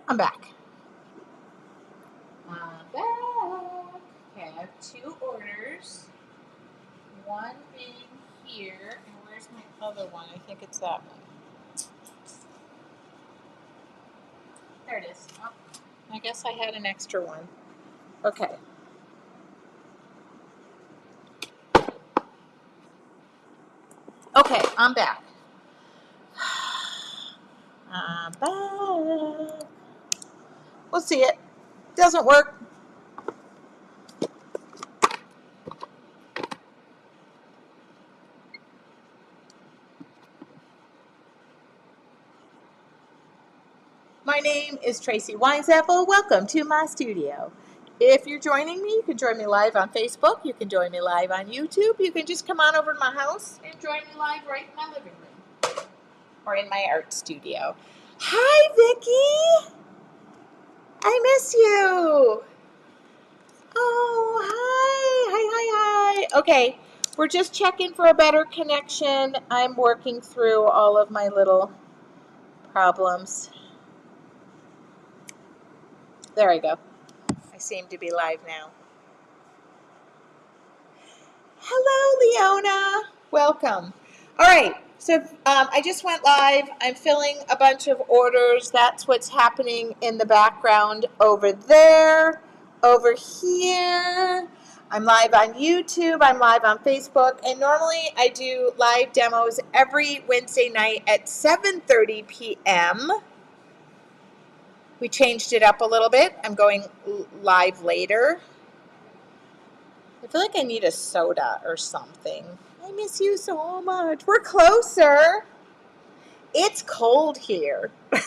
I'm back. Okay, I have two orders. One being here, and where's my other one? I think it's that one. There it is. Oh, I guess I had an extra one. Okay. Okay, I'm back. I'm back. We'll see it. Doesn't work. My name is Tracy Weinsapple. Welcome to my studio. If you're joining me, you can join me live on Facebook. You can join me live on YouTube. You can just come on over to my house and join me live right in my living room or in my art studio. Hi, Vicki. I miss you. Oh, hi. Hi. Okay, we're just checking for a better connection. I'm working through all of my little problems. There I go. I seem to be live now. Hello, Leona. Welcome. All right. So I just went live. I'm filling a bunch of orders. That's what's happening in the background over there, over here. I'm live on YouTube. I'm live on Facebook. And normally I do live demos every Wednesday night at 7:30 p.m. We changed it up a little bit. I'm going live later. I feel like I need a soda or something. I miss you so much. We're closer. It's cold here. All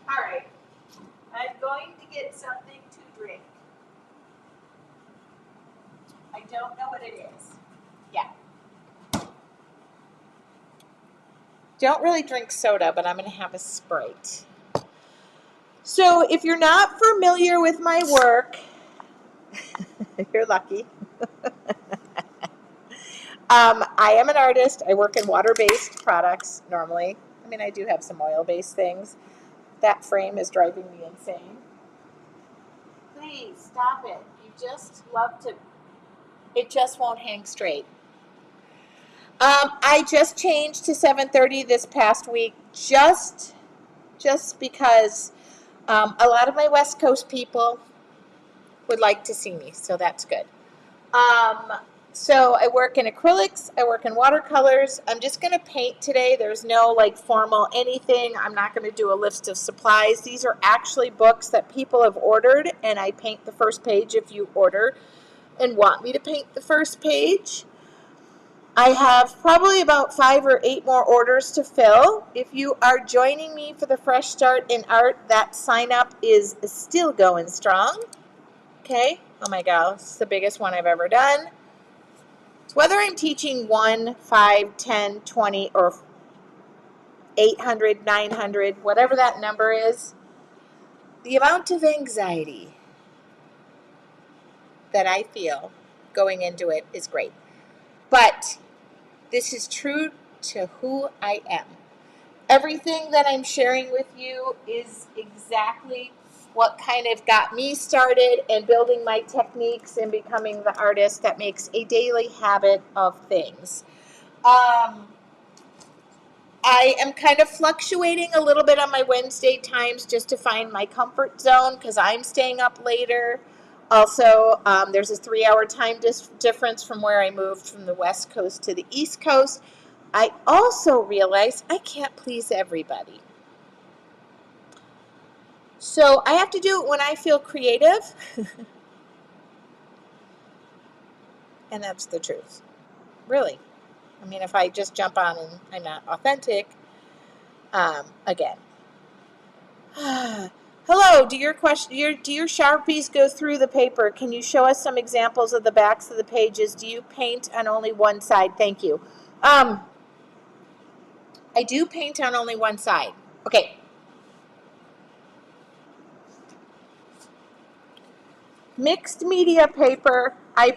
right. I'm going to get something to drink. I don't know what it is. Yeah. Don't really drink soda, but I'm going to have a Sprite. So if you're not familiar with my work, you're lucky. I am an artist. I work in water-based products normally. I mean, I do have some oil-based things. That frame is driving me insane. Please stop it. You just love to. It just won't hang straight. I just changed to 7:30 this past week, just because a lot of my West Coast people would like to see me, so that's good. So I work in acrylics, I work in watercolors. I'm just going to paint today. There's no like formal anything. I'm not going to do a list of supplies. These are actually books that people have ordered, and I paint the first page if you order and want me to paint the first page. I have probably about 5 or 8 more orders to fill. If you are joining me for the Fresh Start in Art, that sign up is still going strong. Okay. Oh my God, this is the biggest one I've ever done. Whether I'm teaching 1, 5, 10, 20, or 800, 900, whatever that number is, the amount of anxiety that I feel going into it is great. But this is true to who I am. Everything that I'm sharing with you is exactly what kind of got me started and building my techniques and becoming the artist that makes a daily habit of things. I am kind of fluctuating a little bit on my Wednesday times just to find my comfort zone because I'm staying up later. Also, there's a 3-hour time difference from where I moved from the West Coast to the East Coast. I also realize I can't please everybody. So I have to do it when I feel creative. And that's the truth. Really. I mean, if I just jump on and I'm not authentic, again. Hello, do your Sharpies go through the paper? Can you show us some examples of the backs of the pages? Do you paint on only one side? Thank you. I do paint on only one side. Okay. Mixed media paper, I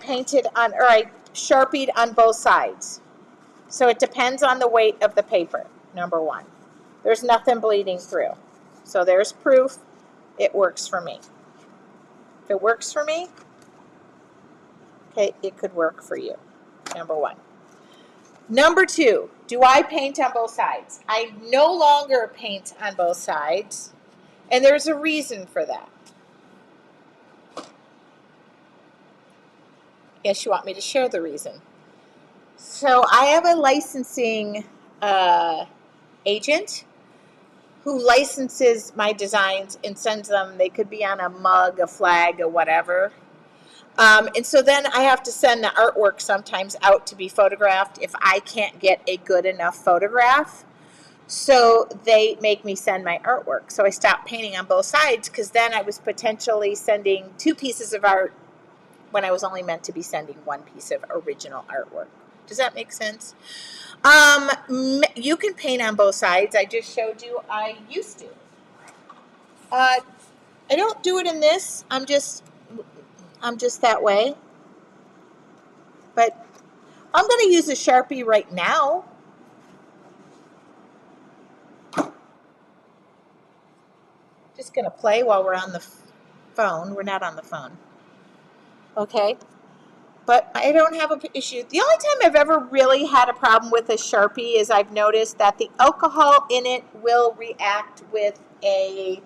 Sharpied on both sides. So it depends on the weight of the paper, number one. There's nothing bleeding through. So there's proof it works for me. If it works for me, okay, it could work for you. Number one. Number two, do I paint on both sides? I no longer paint on both sides, and there's a reason for that. Yes, you want me to share the reason. So I have a licensing agent who licenses my designs and sends them. They could be on a mug, a flag, or whatever. And so then I have to send the artwork sometimes out to be photographed if I can't get a good enough photograph. So they make me send my artwork. So I stopped painting on both sides because then I was potentially sending 2 pieces of art when I was only meant to be sending 1 piece of original artwork. Does that make sense? You can paint on both sides. I just showed you I used to. I don't do it in this. I'm just that way. But I'm going to use a Sharpie right now. Just going to play while we're on the phone. We're not on the phone. Okay. But I don't have an issue. The only time I've ever really had a problem with a Sharpie is I've noticed that the alcohol in it will react with a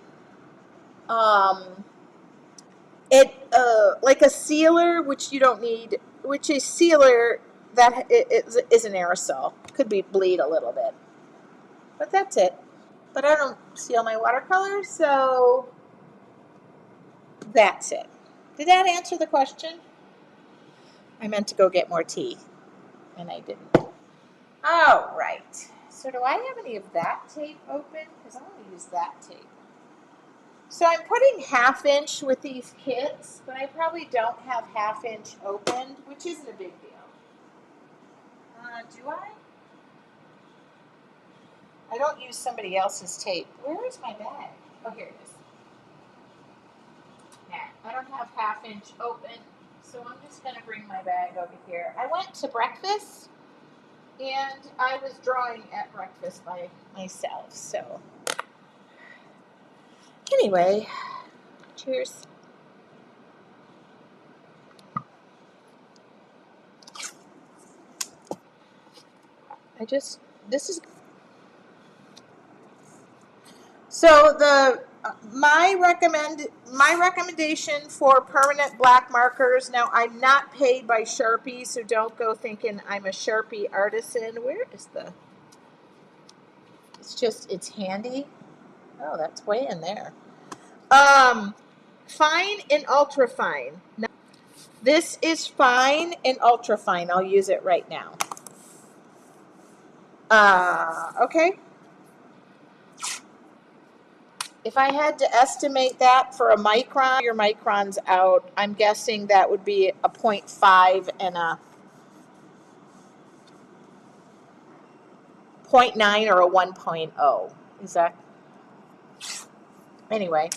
like a sealer, which you don't need, which is sealer that is an aerosol. Could be bleed a little bit. But that's it. But I don't seal my watercolors, so that's it. Did that answer the question? I meant to go get more tea, and I didn't. All right. So do I have any of that tape open? Because I want to use that tape. So I'm putting 1/2 inch with these kits, but I probably don't have 1/2 inch opened, which isn't a big deal. Do I? I don't use somebody else's tape. Where is my bag? Oh, here it is. Nah, I don't have 1/2 inch open, so I'm just going to bring my bag over here. I went to breakfast, and I was drawing at breakfast by myself, so anyway, cheers. This is, so my recommendation for permanent black markers. Now I'm not paid by Sharpie, so don't go thinking I'm a Sharpie artisan. Where is the? It's handy. Oh, that's way in there. Fine and ultra fine. Now, this is fine and ultra fine. I'll use it right now. Okay. If I had to estimate that for a micron, your micron's out. I'm guessing that would be a 0.5 and a 0.9 or a 1.0. Is that? Anyway,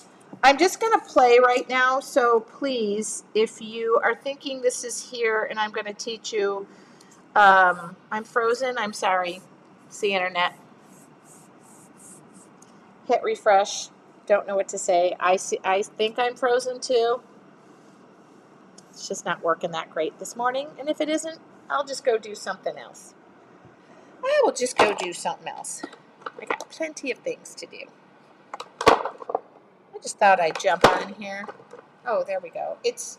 I'm just going to play right now. So please, if you are thinking this is here and I'm going to teach you, I'm frozen. I'm sorry. It's the internet. Hit refresh. Don't know what to say. I think I'm frozen too. It's just not working that great this morning. And if it isn't, I'll just go do something else. I will just go do something else. I got plenty of things to do. I just thought I'd jump on here. Oh, there we go. It's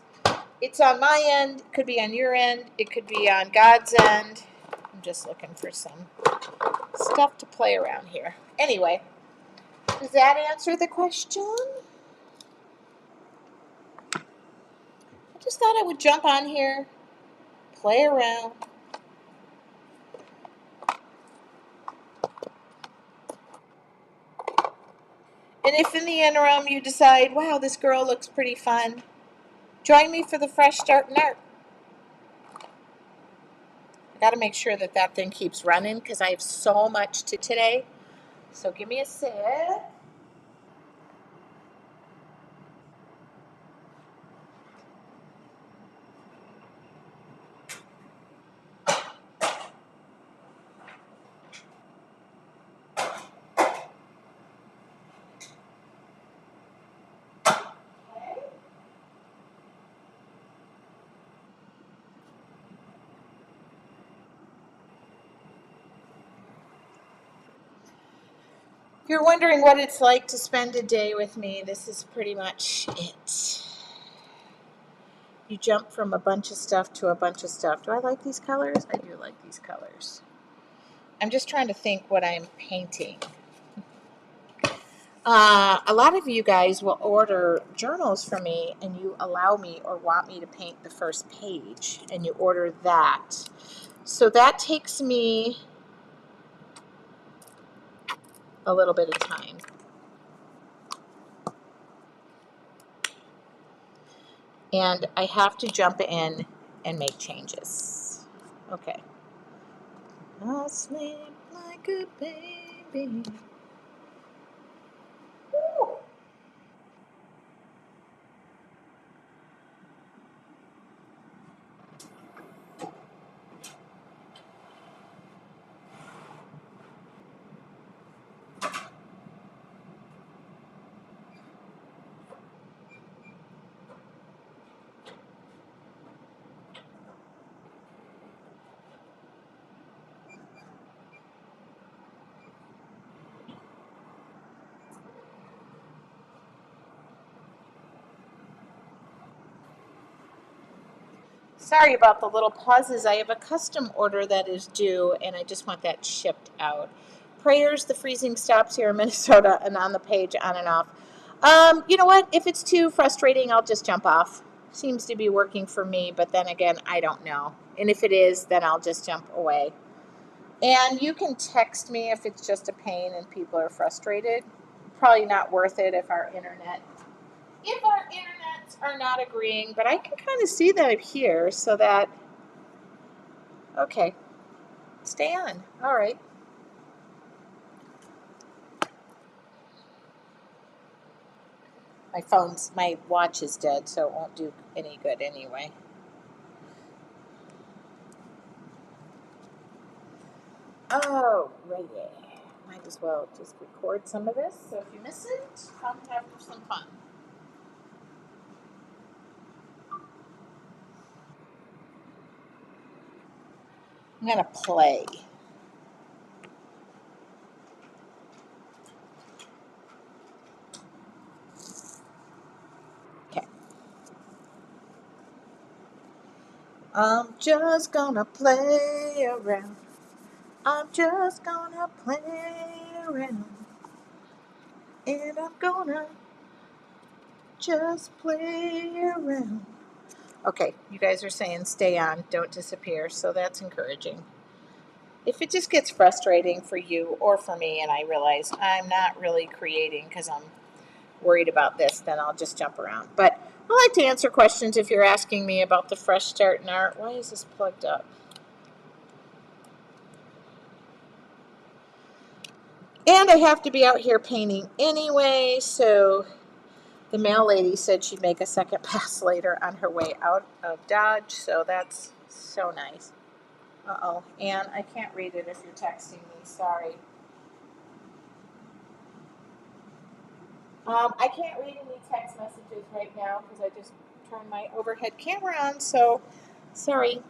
on my end. It could be on your end. It could be on God's end. I'm just looking for some stuff to play around here. Anyway, does that answer the question? I just thought I would jump on here, play around. And if in the interim you decide, wow, this girl looks pretty fun, join me for the Fresh Start in Art. I got to make sure that thing keeps running because I have so much to today. So give me a sip. you're wondering what it's like to spend a day with me, this is pretty much it. You jump from a bunch of stuff to a bunch of stuff. Do I like these colors? I do like these colors. I'm just trying to think what I'm painting. A lot of you guys will order journals from me and you allow me or want me to paint the first page and you order that. So that takes me a little bit of time. And I have to jump in and make changes. Okay. I'll sleep like a baby. Woo. Sorry about the little pauses. I have a custom order that is due, and I just want that shipped out. Prayers, the freezing stops here in Minnesota, and on the page, on and off. You know what? If it's too frustrating, I'll just jump off. Seems to be working for me, but then again, I don't know. And if it is, then I'll just jump away. And you can text me if it's just a pain and people are frustrated. Probably not worth it if our internets are not agreeing, but I can kind of see that here so that, okay, stay on. All right. My watch is dead, so it won't do any good anyway. Oh, righty. Might as well just record some of this, so if you miss it, come have some fun. I'm going to play. Okay. I'm just gonna play around. I'm just gonna play around. And I'm gonna just play around. Okay, you guys are saying stay on, don't disappear, so that's encouraging. If it just gets frustrating for you or for me and I realize I'm not really creating because I'm worried about this, then I'll just jump around. But I like to answer questions if you're asking me about the fresh start in art. Why is this plugged up? And I have to be out here painting anyway, so the mail lady said she'd make a second pass later on her way out of Dodge, so that's so nice. Uh-oh, and I can't read it if you're texting me, sorry. I can't read any text messages right now because I just turned my overhead camera on, so sorry.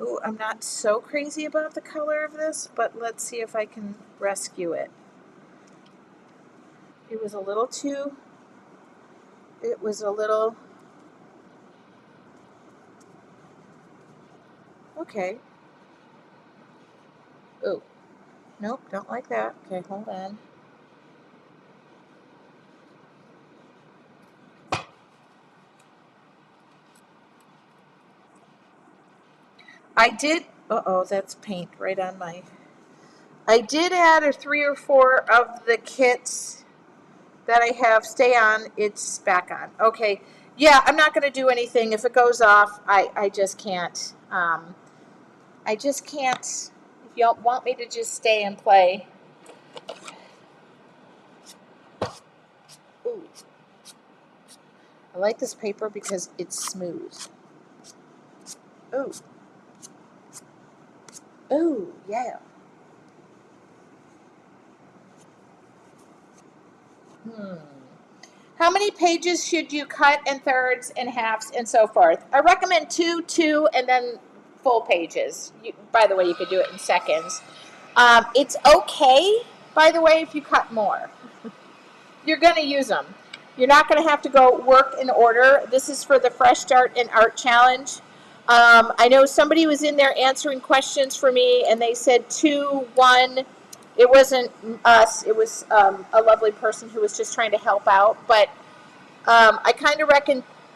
Ooh, I'm not so crazy about the color of this, but let's see if I can rescue it. It was a little, okay. Oh, nope, don't like that. Okay, hold on. I did, uh-oh, that's paint right on my, I did add 3 or 4 of the kits that I have stay on, it's back on. Okay, yeah, I'm not going to do anything. If it goes off, I just can't. I just can't. If you don't want me to just stay and play. Ooh. I like this paper because it's smooth. Ooh. Ooh, yeah. How many pages should you cut in thirds and halves and so forth? I recommend 2, 2, and then full pages. By the way, you could do it in seconds. It's okay, by the way, if you cut more. You're going to use them. You're not going to have to go work in order. This is for the Fresh Start in Art Challenge. I know somebody was in there answering questions for me, and they said 2, 1. It wasn't us. It was a lovely person who was just trying to help out. But I kind of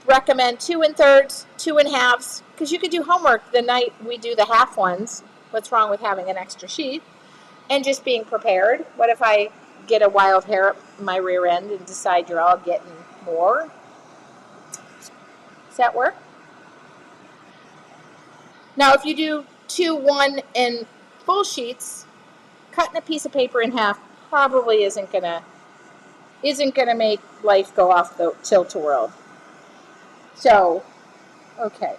recommend 2 1/3, 2 1/2, because you could do homework the night we do the half ones. What's wrong with having an extra sheet? And just being prepared. What if I get a wild hair up my rear end and decide you're all getting more? Does that work? Now, if you do 2, 1, and full sheets, cutting a piece of paper in half probably isn't gonna make life go off the tilt-a-whirl. So, okay.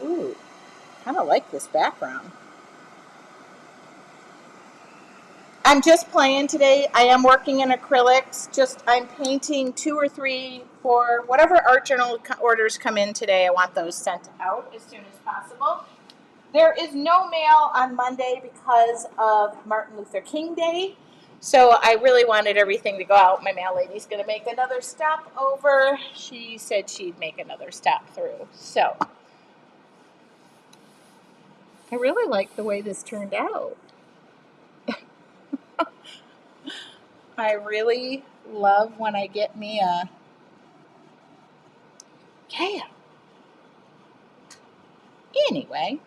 Ooh, kind of like this background. I'm just playing today. I am working in acrylics. I'm painting 2 or 3 for whatever art journal orders come in today. I want those sent out as soon as possible. There is no mail on Monday because of Martin Luther King Day. So I really wanted everything to go out. My mail lady's going to make another stop over. She said she'd make another stop through. So I really like the way this turned out. I really love when I get me a cow. Anyway.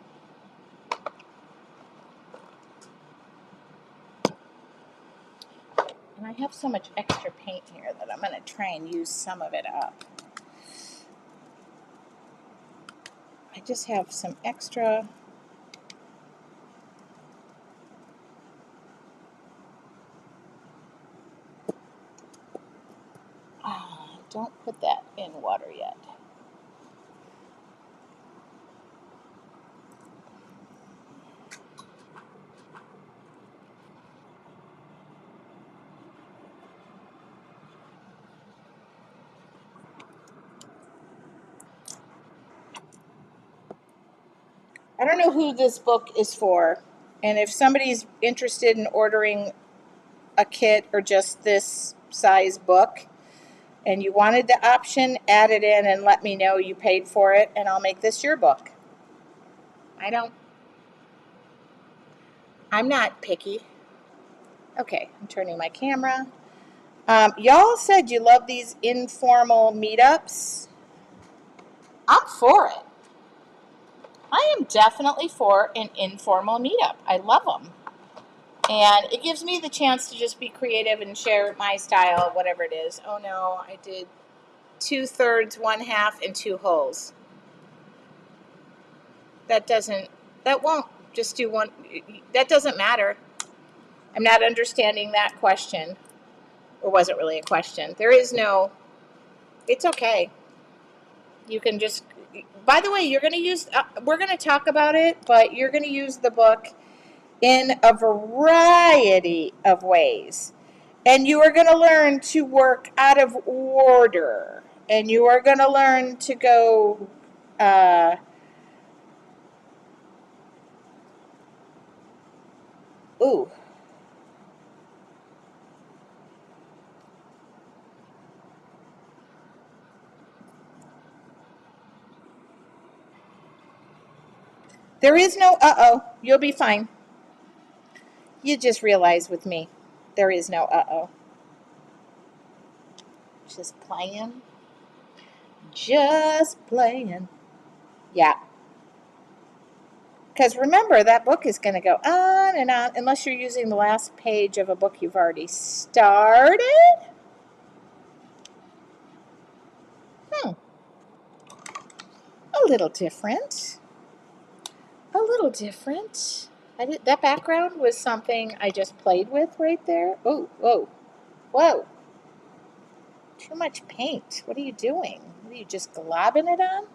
And I have so much extra paint here that I'm going to try and use some of it up. I just have some extra. Don't put that in water yet. I don't know who this book is for, and if somebody's interested in ordering a kit or just this size book, and you wanted the option, add it in and let me know you paid for it, and I'll make this your book. I'm not picky. Okay, I'm turning my camera. Y'all said you love these informal meetups. I'm for it. I am definitely for an informal meetup. I love them. And it gives me the chance to just be creative and share my style, whatever it is. Oh no, I did 2/3, 1/2, and 2 wholes. That won't just do one. That doesn't matter. I'm not understanding that question. Or was it really a question? There is no, it's okay. You can just, by the way, you're going to use, we're going to talk about it, but you're going to use the book in a variety of ways. And you are going to learn to work out of order. And you are going to learn to go, ooh. There is no uh-oh. You'll be fine. You just realize with me, there is no uh-oh. Just playing. Just playing. Yeah. Because remember, that book is going to go on and on unless you're using the last page of a book you've already started. A little different. A little different. That background was something I just played with right there. Oh, whoa, whoa. Too much paint. What are you doing? What are you just globbing it on?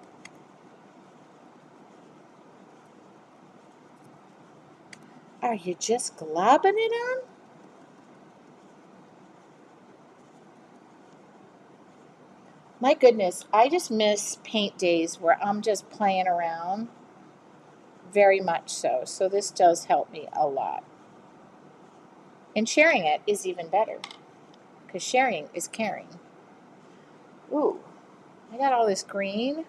Are you just globbing it on? My goodness, I just miss paint days where I'm just playing around, very much so. So this does help me a lot. And sharing it is even better because sharing is caring. Ooh, I got all this green.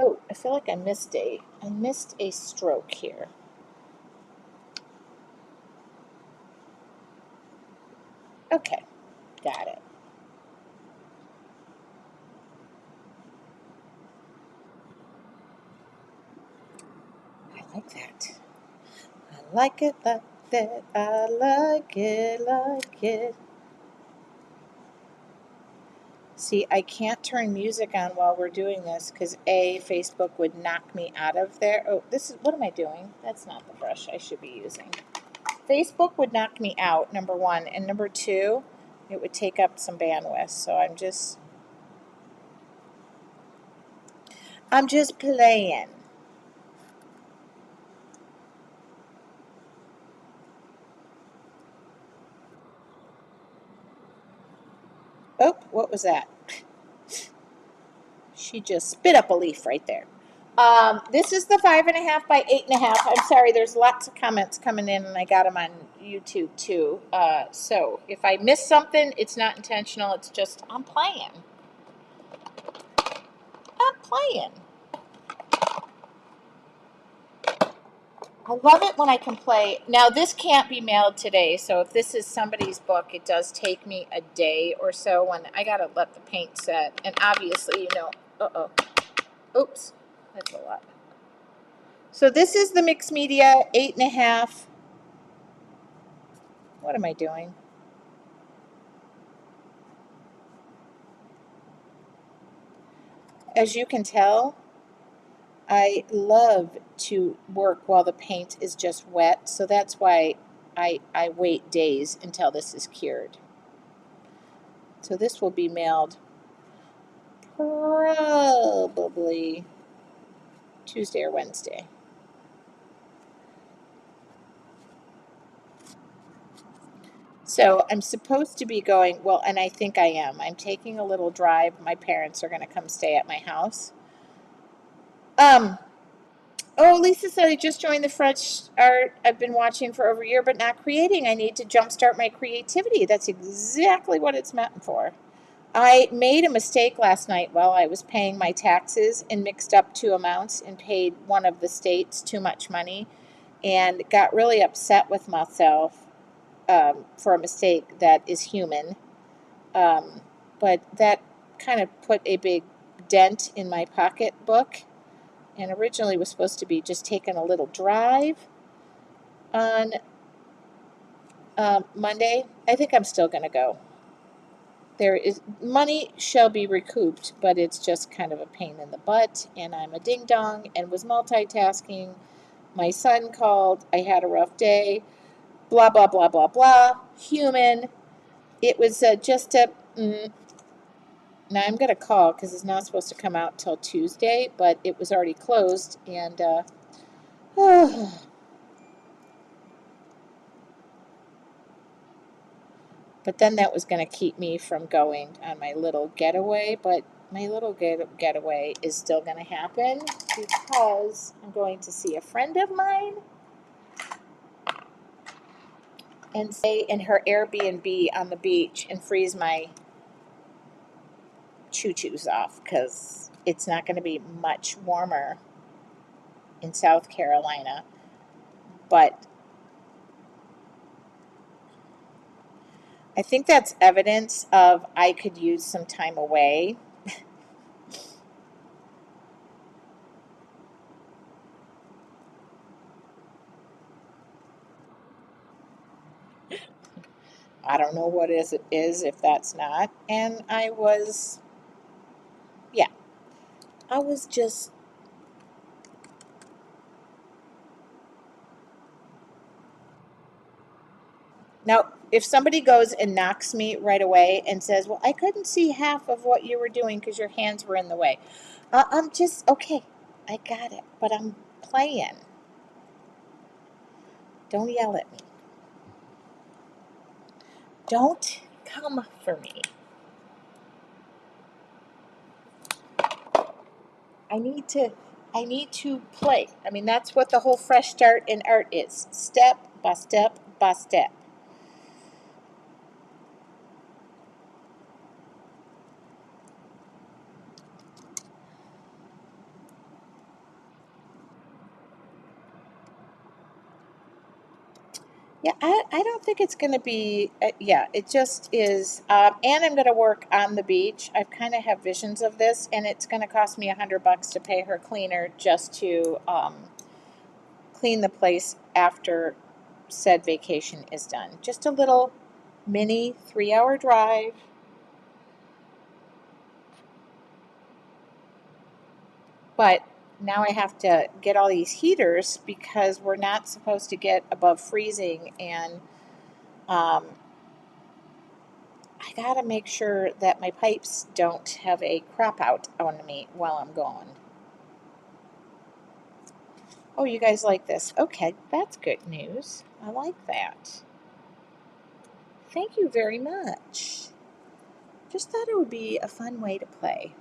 Oh, I feel like I missed a stroke here. Okay, got it. I like that. I like it like that. I like it like it. See, I can't turn music on while we're doing this because A, Facebook would knock me out of there. Oh, this is, what am I doing? That's not the brush I should be using. Facebook would knock me out, number one. And number two, it would take up some bandwidth. So I'm just playing. Oh, what was that? She just spit up a leaf right there. This is the 5.5 by 8.5. I'm sorry, there's lots of comments coming in, and I got them on YouTube too. So if I miss something, it's not intentional. It's just I'm playing. I'm playing. I love it when I can play. Now, this can't be mailed today, so if this is somebody's book, it does take me a day or so when I gotta let the paint set. And obviously, oops, that's a lot. So this is the mixed media 8.5. What am I doing? As you can tell, I love to work while the paint is just wet, so that's why I wait days until this is cured. So this will be mailed probably Tuesday or Wednesday. So I'm supposed to be going, well, and I think I am. I'm taking a little drive. My parents are going to come stay at my house. Oh, Lisa said I just joined the French art I've been watching for over a year, but not creating. I need to jumpstart my creativity. That's exactly what it's meant for. I made a mistake last night while I was paying my taxes and mixed up two amounts and paid one of the states too much money and got really upset with myself for a mistake that is human. Um, but that kind of put a big dent in my pocketbook and originally was supposed to be just taking a little drive on Monday. I think I'm still going to go. There is money shall be recouped, but it's just kind of a pain in the butt, and I'm a ding dong and was multitasking. My son called. I had a rough day. Blah blah blah blah blah. Human. It was just a. Now I'm going to call because it's not supposed to come out till Tuesday, but it was already closed, and but then that was going to keep me from going on my little getaway. But my little getaway is still going to happen because I'm going to see a friend of mine and stay in her Airbnb on the beach and freeze my choo-choos off because it's not going to be much warmer in South Carolina. But I think that's evidence of I could use some time away. I don't know what it is if that's not. And yeah, I was just, now, if somebody goes and knocks me right away and says, well, I couldn't see half of what you were doing because your hands were in the way, I'm just, okay, I got it, but I'm playing. Don't yell at me. Don't come for me. I need to play. I mean, that's what the whole fresh start in art is. Step by step by step. Yeah, I don't think it's going to be, yeah, it just is. And I'm going to work on the beach. I kind of have visions of this, and it's going to cost me $100 to pay her cleaner just to clean the place after said vacation is done. Just a little mini 3-hour drive. But now I have to get all these heaters because we're not supposed to get above freezing, and I gotta make sure that my pipes don't have a crop out on me while I'm gone. Oh, you guys like this? Okay, that's good news. I like that. Thank you very much. Just thought it would be a fun way to play.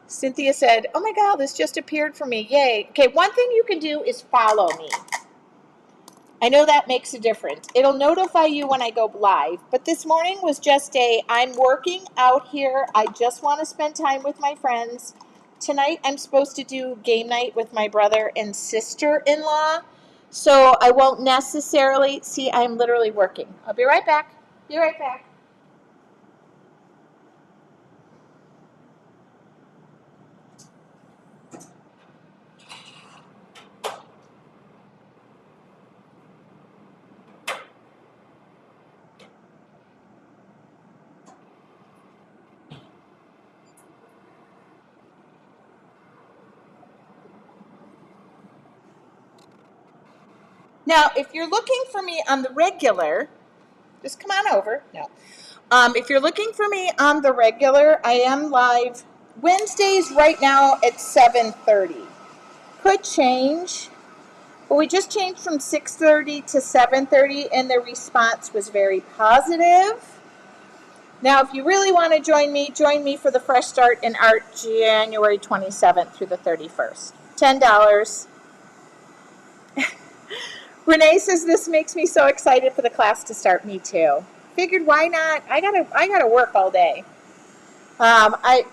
Cynthia said, oh my God, this just appeared for me. Yay. Okay, one thing you can do is follow me. I know that makes a difference. It'll notify you when I go live. But this morning was just I'm working out here. I just want to spend time with my friends. Tonight I'm supposed to do game night with my brother and sister-in-law. So I won't necessarily, see, I'm literally working. I'll be right back. Be right back. Now, if you're looking for me on the regular, just come on over. No. If you're looking for me on the regular, I am live Wednesdays right now at 7:30. Could change, but we just changed from 6:30 to 7:30, and the response was very positive. Now, if you really want to join me for the Fresh Start in Art January 27th through the 31st. $10. Renee says this makes me so excited for the class to start. Me too. Figured why not? I gotta work all day.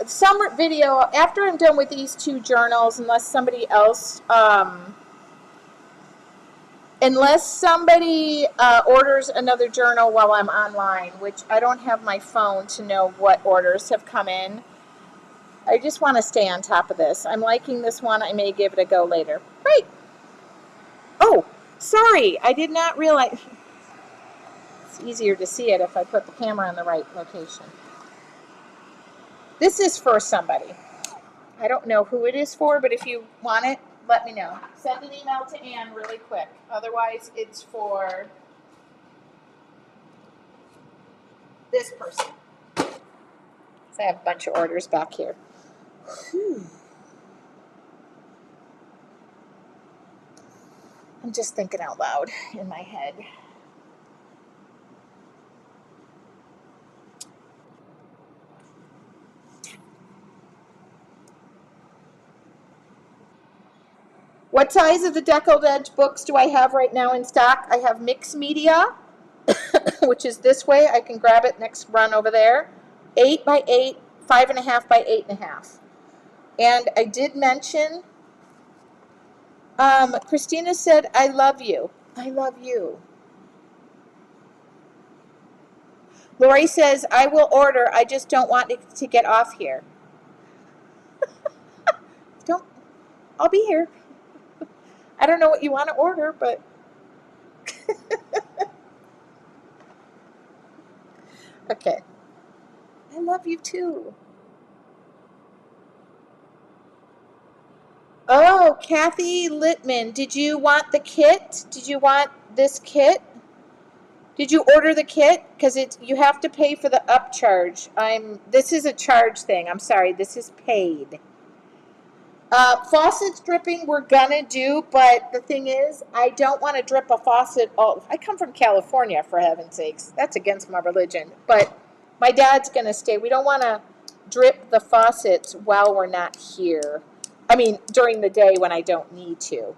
Some video after I'm done with these two journals, unless somebody orders another journal while I'm online, which I don't have my phone to know what orders have come in. I just want to stay on top of this. I'm liking this one. I may give it a go later. Great. Oh, sorry. I did not realize. It's easier to see it if I put the camera in the right location. This is for somebody. I don't know who it is for, but if you want it, let me know. Send an email to Ann really quick. Otherwise, it's for this person. So I have a bunch of orders back here. Whew. I'm just thinking out loud in my head. What size of the Deckled Edge books do I have right now in stock? I have mixed media, which is this way. I can grab it next run over there. 8 by 8, 5.5 by 8.5. And I did mention, Christina said, I love you. I love you. Lori says, I will order. I just don't want it to get off here. I'll be here. I don't know what you want to order, but okay. I love you too. Oh, Kathy Littman, did you want the kit? Did you want this kit? Did you order the kit? Because you have to pay for the upcharge. This is a charge thing. I'm sorry. This is paid. Faucets dripping we're gonna do, but the thing is, I don't want to drip a faucet. Oh, I come from California, for heaven's sakes. That's against my religion. But my dad's gonna stay. We don't want to drip the faucets while we're not here. I mean, during the day when I don't need to.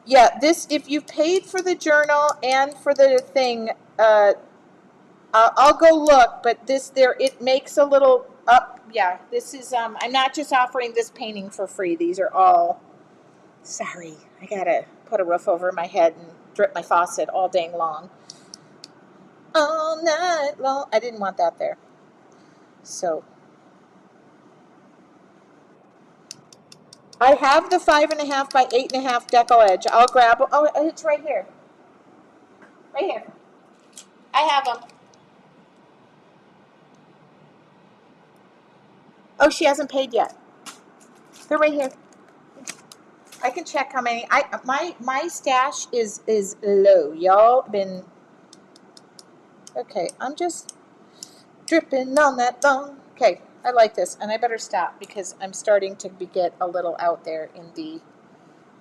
Yeah, this, if you've paid for the journal and for the thing, I'll go look, but this there, it makes a little up. Yeah, this is, I'm not just offering this painting for free. These are all, sorry, I gotta put a roof over my head and drip my faucet all dang long. All night long. I didn't want that there. So, I have the 5.5 by 8.5 deco edge. I'll grab, oh, it's right here. Right here. I have them. Oh, she hasn't paid yet. They're right here. I can check how many. My stash is low. Y'all been okay. I'm just dripping on that thong. Okay, I like this, and I better stop because I'm starting to get a little out there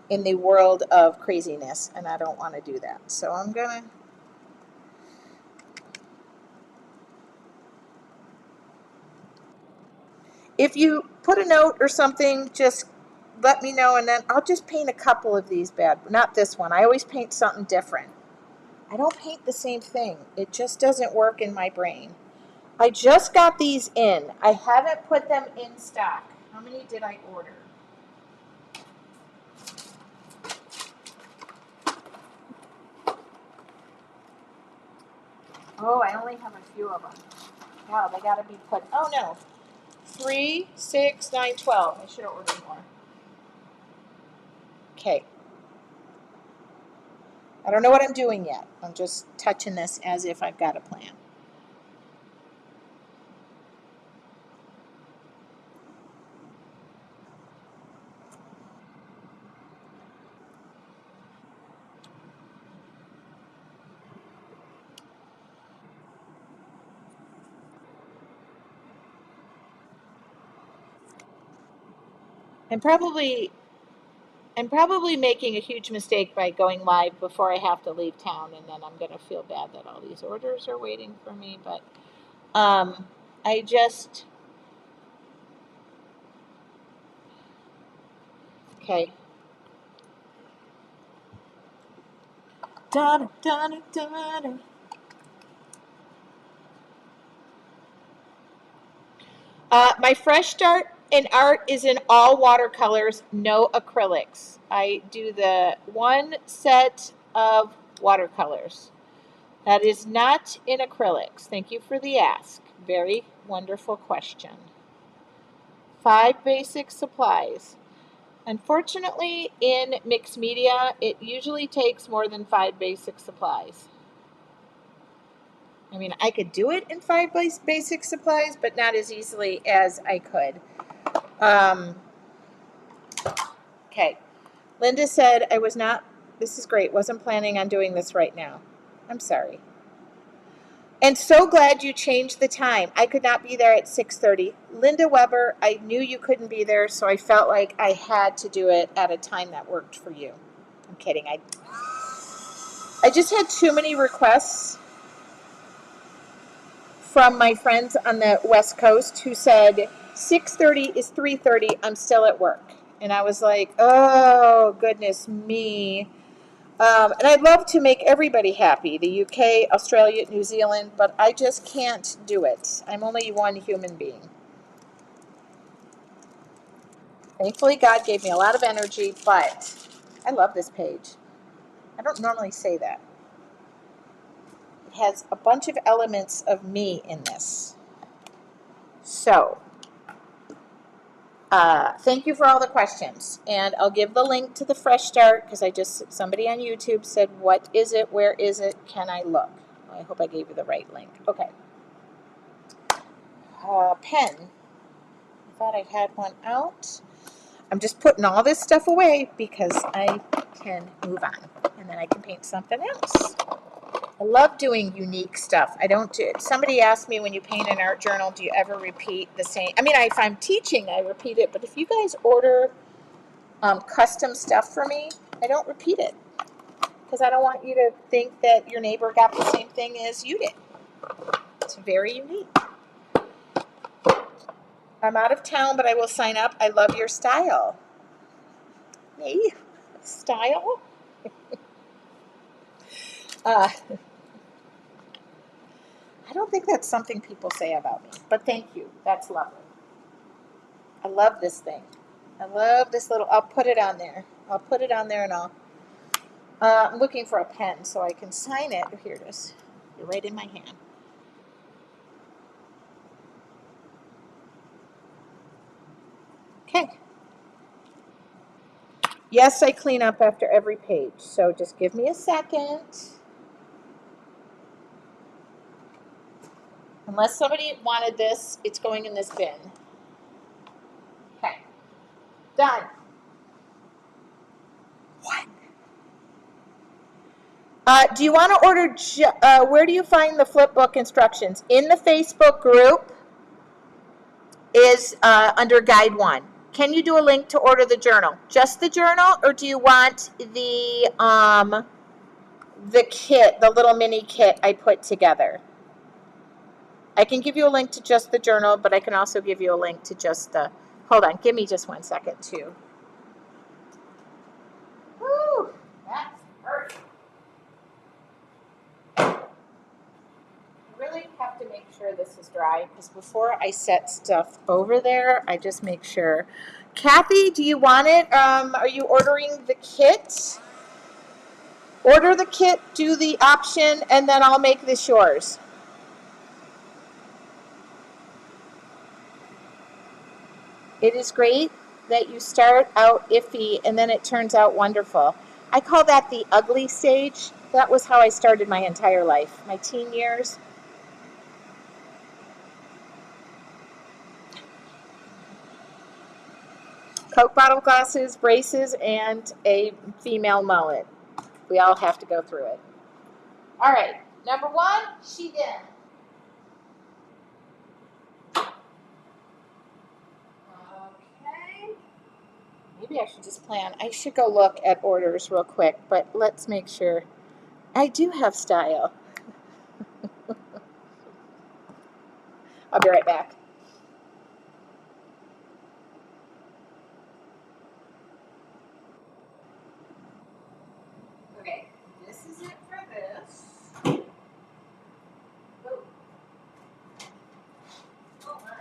in the world of craziness, and I don't want to do that. So I'm gonna. If you put a note or something, just let me know, and then I'll just paint a couple of these not this one. I always paint something different. I don't paint the same thing. It just doesn't work in my brain. I just got these in. I haven't put them in stock. How many did I order? Oh, I only have a few of them. Wow, they gotta be put. Oh no. 3, 6, 9, 12. I should have ordered more. Okay. I don't know what I'm doing yet. I'm just touching this as if I've got a plan. I'm probably making a huge mistake by going live before I have to leave town, and then I'm going to feel bad that all these orders are waiting for me. But I just, okay. Dun, dun, dun, dun. My fresh start in art is in all watercolors, no acrylics. I do the one set of watercolors. That is not in acrylics. Thank you for the ask. Very wonderful question. 5 basic supplies. Unfortunately, in mixed media, it usually takes more than 5 basic supplies. I mean, I could do it in 5 basic supplies, but not as easily as I could. Okay. Linda said, I was not, this is great, wasn't planning on doing this right now. I'm sorry. And so glad you changed the time. I could not be there at 6:30. Linda Weber, I knew you couldn't be there, so I felt like I had to do it at a time that worked for you. I'm kidding. I just had too many requests from my friends on the West Coast who said 6:30 is 3:30. I'm still at work. And I was like, oh, goodness me. And I'd love to make everybody happy, the UK, Australia, New Zealand, but I just can't do it. I'm only one human being. Thankfully, God gave me a lot of energy, but I love this page. I don't normally say that. It has a bunch of elements of me in this. So, thank you for all the questions. And I'll give the link to the Fresh Start because somebody on YouTube said, what is it? Where is it? Can I look? I hope I gave you the right link. Okay. Pen. I thought I had one out. I'm just putting all this stuff away because I can move on. And then I can paint something else. I love doing unique stuff. I don't do, somebody asked me, when you paint an art journal, do you ever repeat the same? I mean, if I'm teaching, I repeat it, but if you guys order custom stuff for me, I don't repeat it, because I don't want you to think that your neighbor got the same thing as you did. It's very unique. I'm out of town, but I will sign up. I love your style. Me? Style? I don't think that's something people say about me, but thank you. That's lovely. I love this thing. I love this little, I'll put it on there. I'll put it on there and I'm looking for a pen so I can sign it. Here it is. You're right in my hand. Okay. Yes, I clean up after every page, so just give me a second. Unless somebody wanted this, it's going in this bin. Okay. Done. What? Do you want to order, where do you find the flip book instructions? In the Facebook group is under Guide 1. Can you do a link to order the journal? Just the journal, or do you want the kit, the little mini kit I put together? I can give you a link to just the journal, but I can also give you a link to just the, hold on, give me just 1 second too. Woo, that's hurt. I really have to make sure this is dry, because before I set stuff over there, I just make sure. Kathy, do you want it? Are you ordering the kit? Order the kit, do the option, and then I'll make this yours. It is great that you start out iffy and then it turns out wonderful. I call that the ugly stage. That was how I started my entire life, my teen years. Coke bottle glasses, braces, and a female mullet. We all have to go through it. All right, number 1, she did. Okay. Maybe I should just plan. I should go look at orders real quick, but let's make sure. I do have style. I'll be right back. Okay, this is it for this. Oh. Oh my.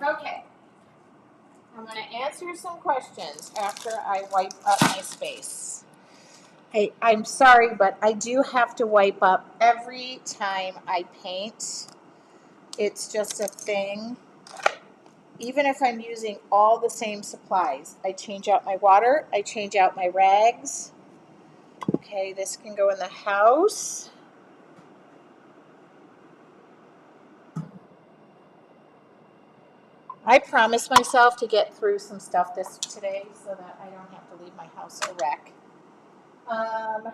Okay. I'm going to answer some questions after I wipe up my space. Hey, I'm sorry, but I do have to wipe up every time I paint. It's just a thing. Even if I'm using all the same supplies, I change out my water, I change out my rags. Okay, this can go in the house. I promised myself to get through some stuff today so that I don't have to leave my house a wreck. I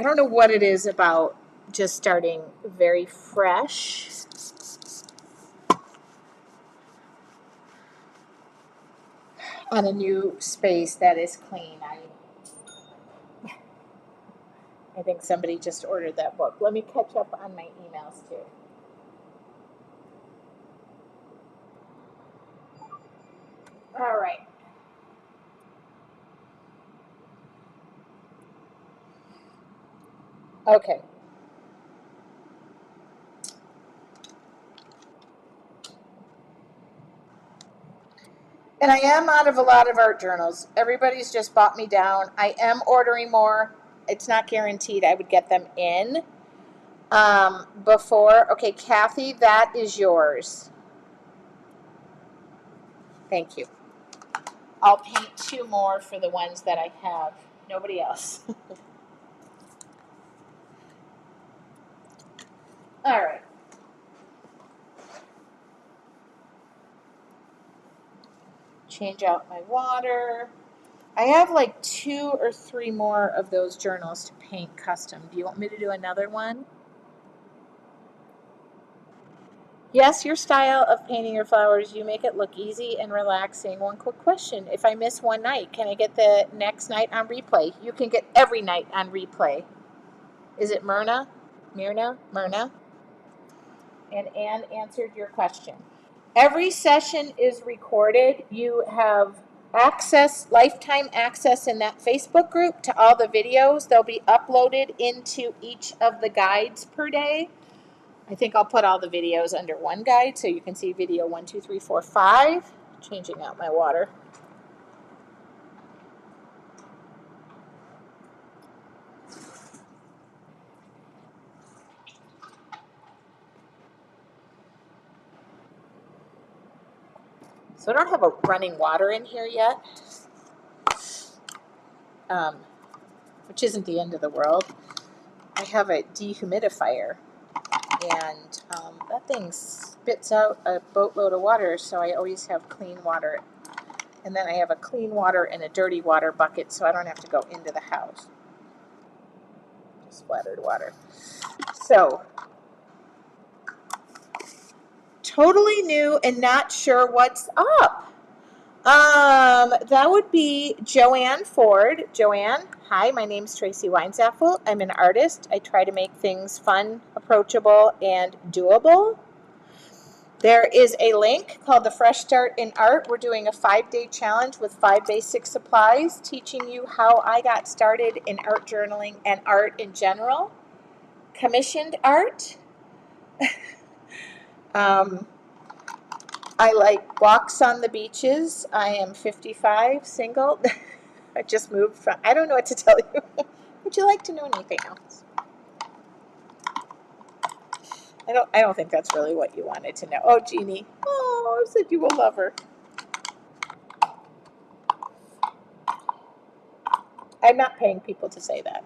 don't know what it is about just starting very fresh. On a new space that is clean. I think somebody just ordered that book. Let me catch up on my emails too. All right. Okay. And I am out of a lot of art journals. Everybody's just bought me down. I am ordering more. It's not guaranteed I would get them in before. Okay, Kathy, that is yours. Thank you. I'll paint 2 more for the ones that I have. Nobody else. All right. Change out my water. I have like 2 or 3 more of those journals to paint custom. Do you want me to do another one? Yes, your style of painting your flowers, you make it look easy and relaxing. One quick question. If I miss one night, can I get the next night on replay? You can get every night on replay. Is it Myrna? Myrna? And Anne answered your question. Every session is recorded. You have access, lifetime access in that Facebook group to all the videos. They'll be uploaded into each of the guides per day. I think I'll put all the videos under one guide so you can see video 1, 2, 3, 4, 5. Changing out my water. So I don't have a running water in here yet, which isn't the end of the world. I have a dehumidifier, and that thing spits out a boatload of water, so I always have clean water. And then I have a clean water and a dirty water bucket, so I don't have to go into the house. Splattered water. So, totally new and not sure what's up. That would be Joanne Ford. Joanne, hi, my name's Tracy Weinsaffel. I'm an artist. I try to make things fun, approachable, and doable. There is a link called the Fresh Start in Art. We're doing a 5-day challenge with 5 basic supplies, teaching you how I got started in art journaling and art in general. Commissioned art. I like walks on the beaches. I am 55, single. I just moved from, I don't know what to tell you. Would you like to know anything else? I don't think that's really what you wanted to know. Oh, Jeannie. Oh, I said you will love her. I'm not paying people to say that.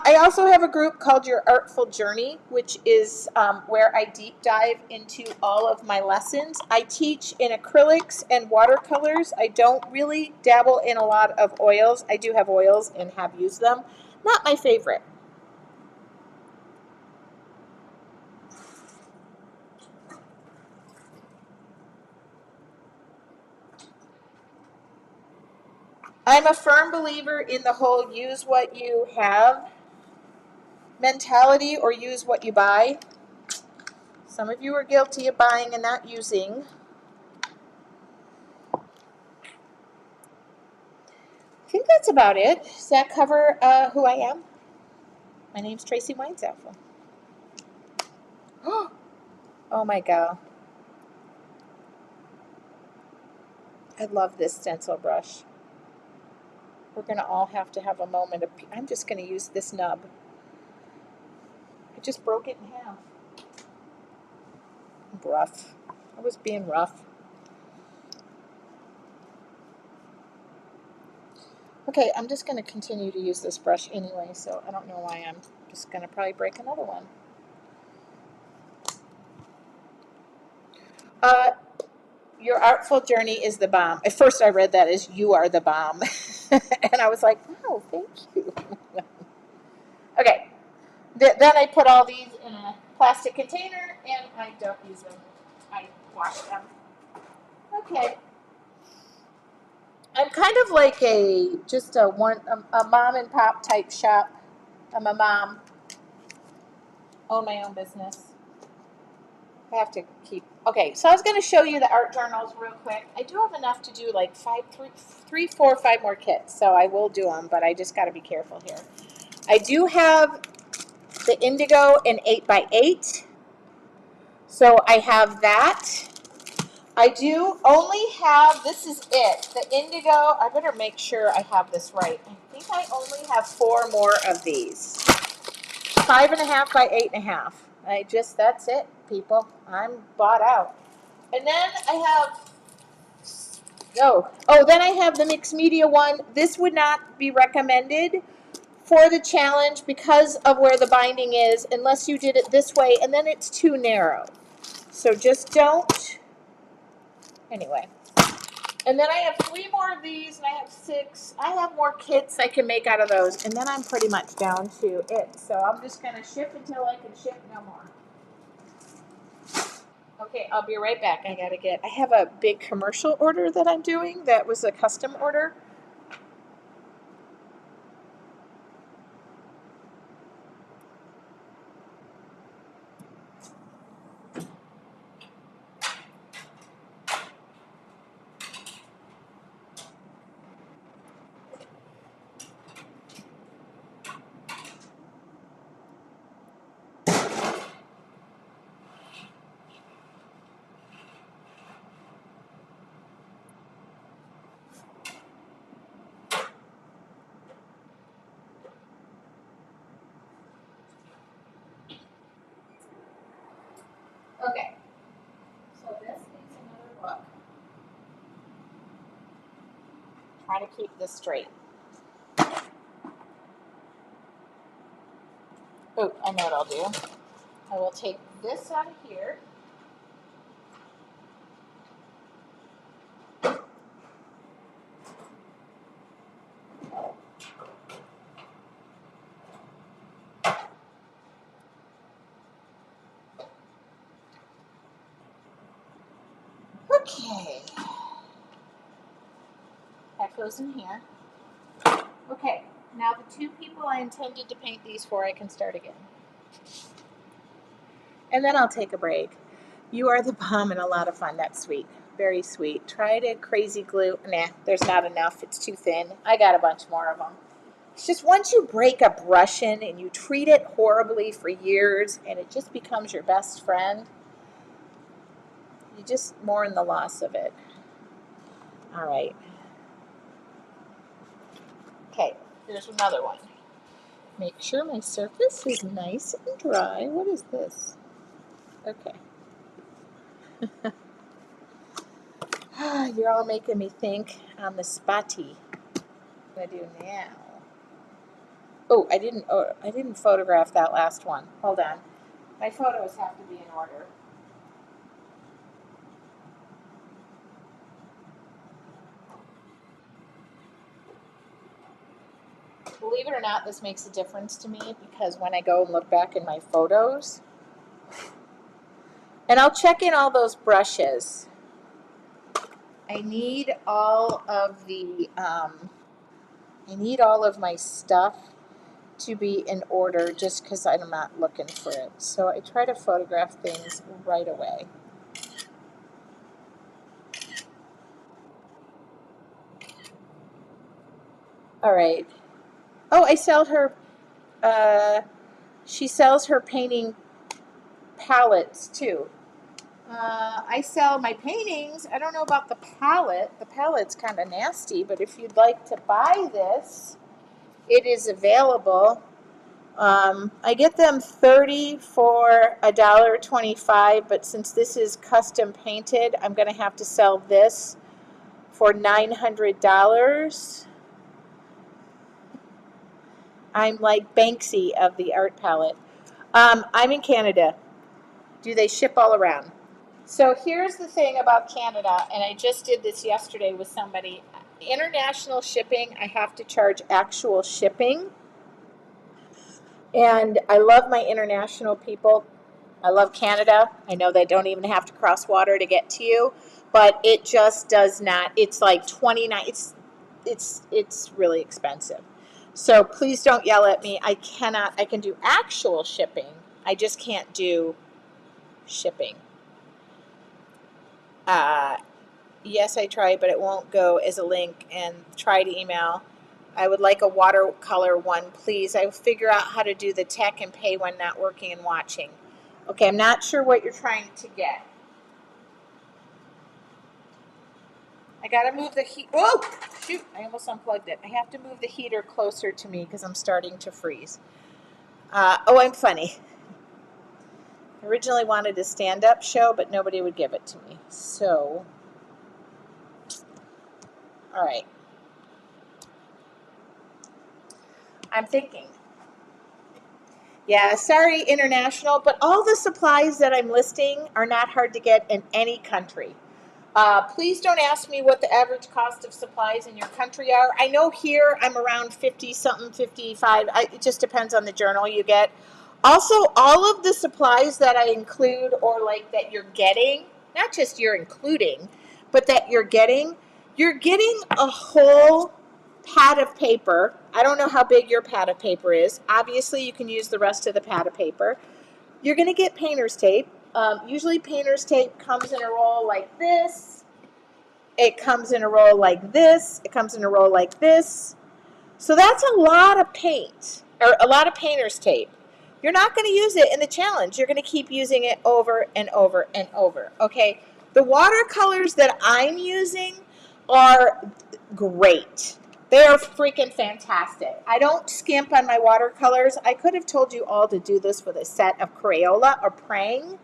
I also have a group called Your Artful Journey, which is where I deep dive into all of my lessons. I teach in acrylics and watercolors. I don't really dabble in a lot of oils. I do have oils and have used them. Not my favorite. I'm a firm believer in the whole use what you have mentality or use what you buy. Some of you are guilty of buying and not using. I think that's about it. Does that cover who I am? My name's Tracy Weinsaffel. Oh my God. I love this stencil brush. We're going to all have to have a moment of, I'm just going to use this nub. I just broke it in half. Rough. I was being rough. Okay, I'm just going to continue to use this brush anyway, so I don't know why I'm just going to probably break another one. Your Artful Journey is the bomb. At first I read that as you are the bomb. And I was like, oh, thank you. Okay. Then I put all these in a plastic container and I don't use them. I wash them. Okay. I'm kind of like a mom and pop type shop. I'm a mom. Own my own business. I have to keep. Okay, so I was going to show you the art journals real quick. I do have enough to do like 3, 4, 5 more kits, so I will do them, but I just got to be careful here. I do have the indigo in 8x8, so I have that. I do only have, this is it, the indigo. I better make sure I have this right. I think I only have 4 more of these. 5.5 by 8.5. That's it, people. I'm bought out. And then I have, then I have the mixed media one. This would not be recommended for the challenge because of where the binding is, unless you did it this way, and then it's too narrow. So just don't. Anyway. And then I have 3 more of these, and I have 6. I have more kits I can make out of those, and then I'm pretty much down to it. So I'm just going to ship until I can ship no more. Okay, I'll be right back. I have a big commercial order that I'm doing that was a custom order. Okay, so this is another book. Try to keep this straight. Oh, I know what I'll do. I will take this out of here. Okay. That goes in here. Okay, now the 2 people I intended to paint these for, I can start again. And then I'll take a break. You are the bomb and a lot of fun. That's sweet. Very sweet. Try to crazy glue. Nah, there's not enough. It's too thin. I got a bunch more of them. It's just once you break a brush in and you treat it horribly for years and it just becomes your best friend, you just mourn the loss of it. All right. Okay, here's another one. Make sure my surface is nice and dry. What is this? Okay. You're all making me think on the spotty. What do I do now? Oh, I didn't photograph that last one. Hold on. My photos have to be in order. Believe it or not, this makes a difference to me because when I go and look back in my photos, and I'll check in all those brushes. I need all of my stuff to be in order just because I'm not looking for it. So I try to photograph things right away. All right. Oh, I sell her, she sells her painting palettes too. I sell my paintings. I don't know about the palette. The palette's kind of nasty, but if you'd like to buy this, it is available. I get them 30 for $1.25, but since this is custom painted, I'm going to have to sell this for $900. I'm like Banksy of the art palette. I'm in Canada. Do they ship all around? So here's the thing about Canada, and I just did this yesterday with somebody. International shipping, I have to charge actual shipping. And I love my international people. I love Canada. I know they don't even have to cross water to get to you, but it just does not. It's like 29. It's really expensive. So please don't yell at me. I can do actual shipping. I just can't do shipping. Yes, I tried, but it won't go as a link, and try to email. I would like a watercolor one, please. I will figure out how to do the tech and pay when not working and watching. Okay, I'm not sure what you're trying to get. I gotta move the heat. Whoa! Shoot, I almost unplugged it. I have to move the heater closer to me because I'm starting to freeze. Oh, I'm funny. I originally wanted a stand-up show, but nobody would give it to me. So, all right. I'm thinking. Yeah, sorry, international, but all the supplies that I'm listing are not hard to get in any country. Please don't ask me what the average cost of supplies in your country are. I know here I'm around 50 something, 55. It just depends on the journal you get. Also, all of the supplies that I include or like that you're getting, not just you're including, but that you're getting a whole pad of paper. I don't know how big your pad of paper is. Obviously, you can use the rest of the pad of paper. You're going to get painter's tape. Usually painter's tape comes in a roll like this. It comes in a roll like this. It comes in a roll like this. So that's a lot of paint, or a lot of painter's tape. You're not going to use it in the challenge. You're going to keep using it over and over and over, okay? The watercolors that I'm using are great. They are freaking fantastic. I don't skimp on my watercolors. I could have told you all to do this with a set of Crayola or Prang,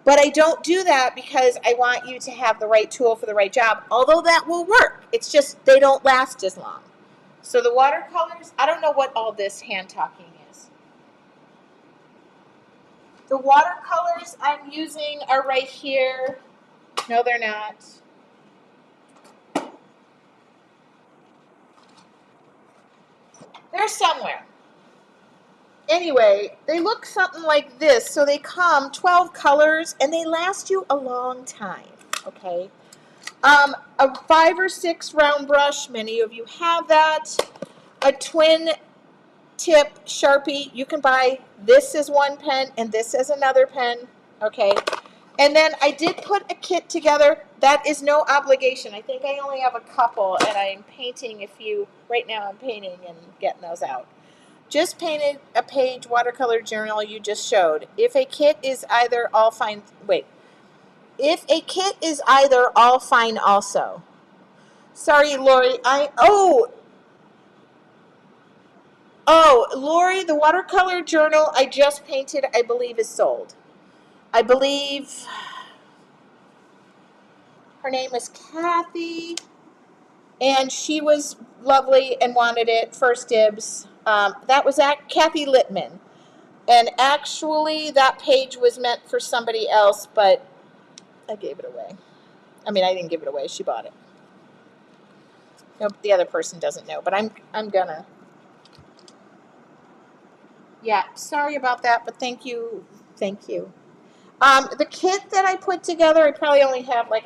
but I don't do that because I want you to have the right tool for the right job, although that will work. It's just they don't last as long. So the watercolors, I don't know what all this hand talking is. The watercolors I'm using are right here. No, they're not. They're somewhere. Anyway, they look something like this. So they come 12 colors and they last you a long time, okay? A 5 or 6 round brush, many of you have that. A twin tip Sharpie, you can buy this as one pen and this as another pen, okay? And then I did put a kit together. That is no obligation. I think I only have a couple and I'm painting a few. Right now I'm painting and getting those out. Just painted a page watercolor journal you just showed. If a kit is either all fine, If a kit is either all fine also. Sorry, Lori, Lori, the watercolor journal I just painted, I believe is sold. I believe her name is Kathy, and she was lovely and wanted it, first dibs. That was Kathy Littman. And actually, that page was meant for somebody else, but I gave it away. I mean, I didn't give it away. She bought it. Nope, the other person doesn't know, but I'm gonna. Yeah, sorry about that, but thank you. Thank you. The kit that I put together, I probably only have 5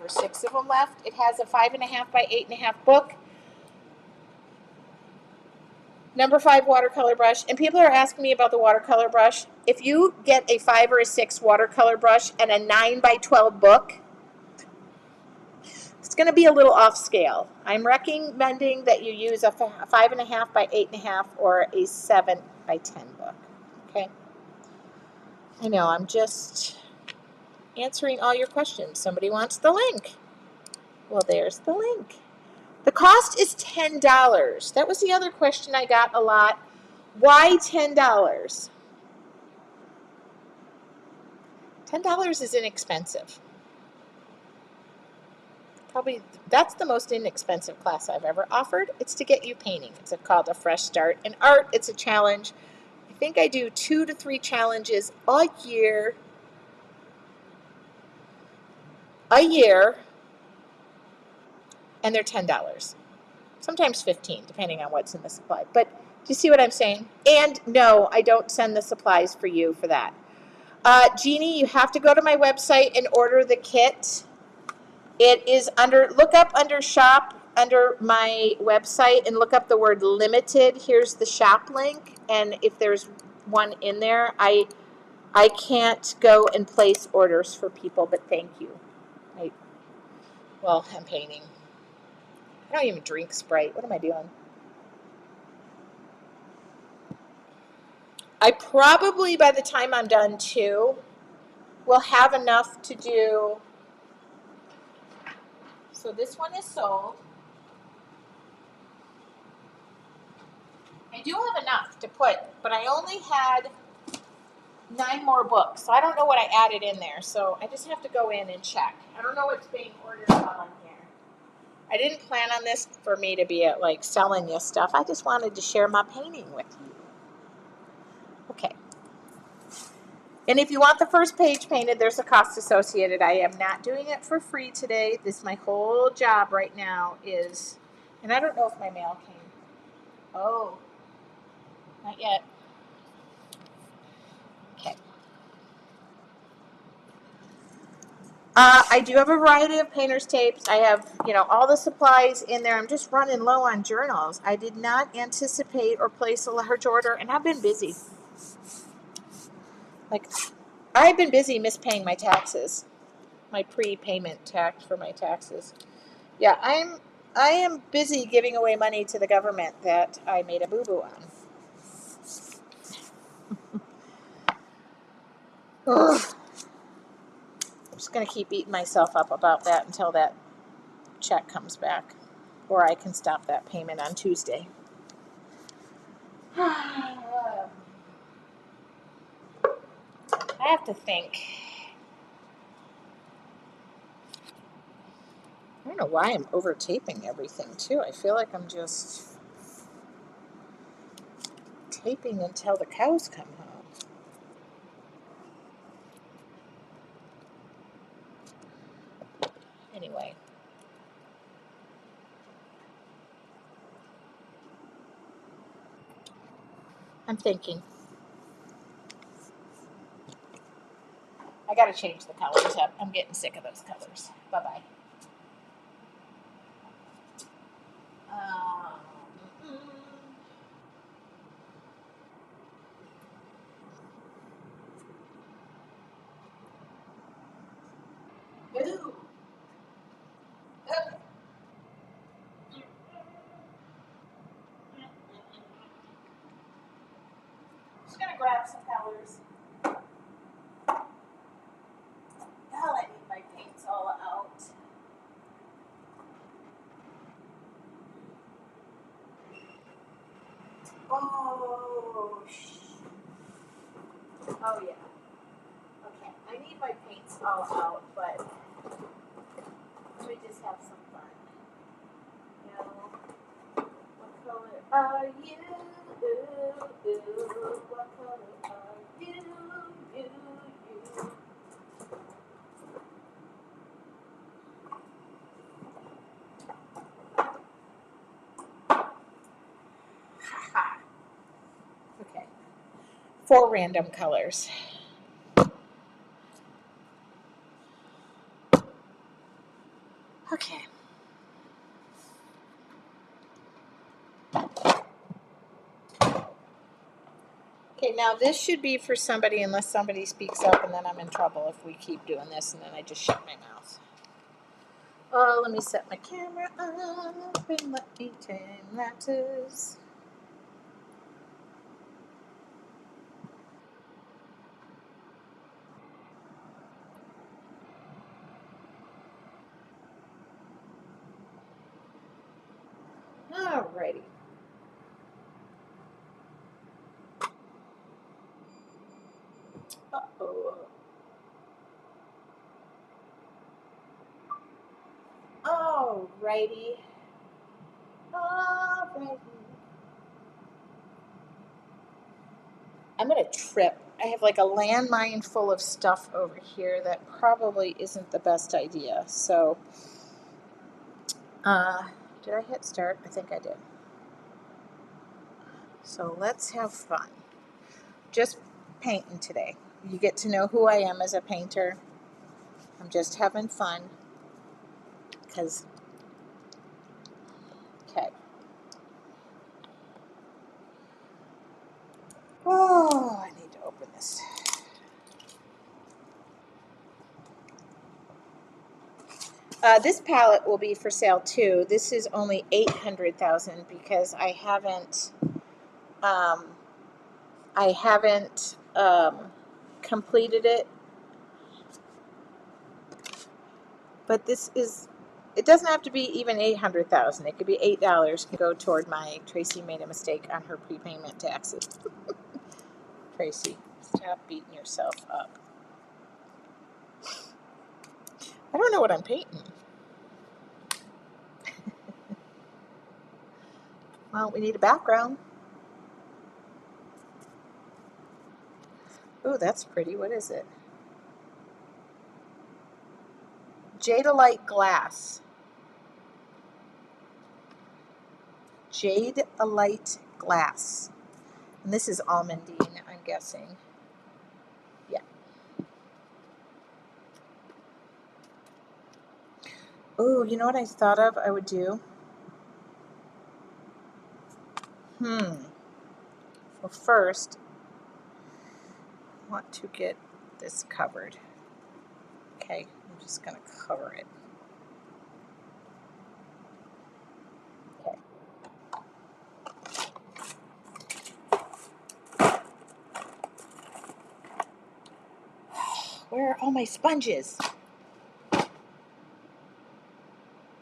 or 6 of them left. It has a 5.5 by 8.5 book. Number 5 watercolor brush. And people are asking me about the watercolor brush. If you get a 5 or a 6 watercolor brush and a 9 by 12 book, it's going to be a little off scale. I'm recommending that you use a 5.5 by 8.5 or a 7 by 10 book. Okay? I know, I'm just answering all your questions. Somebody wants the link. Well, there's the link. The cost is $10. That was the other question I got a lot. Why $10? $10 is inexpensive. Probably that's the most inexpensive class I've ever offered. It's to get you painting. It's called A Fresh Start. In art, it's a challenge. I think I do 2 to 3 challenges a year. And they're $10. Sometimes $15, depending on what's in the supply. But do you see what I'm saying? And no, I don't send the supplies for you for that. Jeannie, you have to go to my website and order the kit. It is look up under shop, under my website, and look up the word limited. Here's the shop link. And if there's one in there, I can't go and place orders for people, but thank you. I'm painting. I don't even drink Sprite. What am I doing? I probably, by the time I'm done too, will have enough to do So this one is sold. I do have enough to put, but I only had 9 more books. So I don't know what I added in there. So I just have to go in and check. I don't know what's being ordered on here. I didn't plan on this for me to be like selling you stuff. I just wanted to share my painting with you. Okay. And if you want the first page painted, there's a cost associated. I am not doing it for free today. This my whole job right now is, and I don't know if my mail came. Oh, not yet. Okay. I do have a variety of painter's tapes. I have, all the supplies in there. I'm just running low on journals. I did not anticipate or place a large order, and I've been busy. Like, I've been busy mispaying my taxes, my prepayment tax for my taxes. Yeah, I am busy giving away money to the government that I made a boo-boo on. Ugh. I'm just going to keep beating myself up about that until that check comes back, or I can stop that payment on Tuesday. I have to think. I don't know why I'm over taping everything too. I feel like I'm just taping until the cows come home. Anyway. I'm thinking. I gotta change the colors up. I'm getting sick of those colors. Bye-bye. Um, Ooh. Just gonna grab some colors. God, I need my paints all out. Oh yeah. Okay, I need my paints all out, but let me just have some fun. What color are you? What color are you? You. Ha. Okay. 4 random colors. Okay. Okay, now this should be for somebody unless somebody speaks up, and then I'm in trouble if we keep doing this and then I just shut my mouth. Oh, let me set my camera up and let me time lapses. Alrighty. Uh-oh. Alrighty. Alrighty. I'm gonna trip. I have like a landmine full of stuff over here that probably isn't the best idea. So, did I hit start? I think I did. So let's have fun. Just painting today. You get to know who I am as a painter. I'm just having fun. Because, okay. Oh, I need to open this. This palette will be for sale too. This is only 800,000 because I haven't completed it. But this is it doesn't have to be even 800,000. It could be $8 can go toward my Tracy made a mistake on her prepayment taxes. Tracy, stop beating yourself up. I don't know what I'm painting. Well, we need a background. Ooh, that's pretty. What is it? Jadeite glass. Jadeite glass. And this is almondine, I'm guessing. Yeah. Ooh, you know what I thought of I would do? Well, first, I want to get this covered. Okay, I'm just going to cover it. Okay. Where are all my sponges?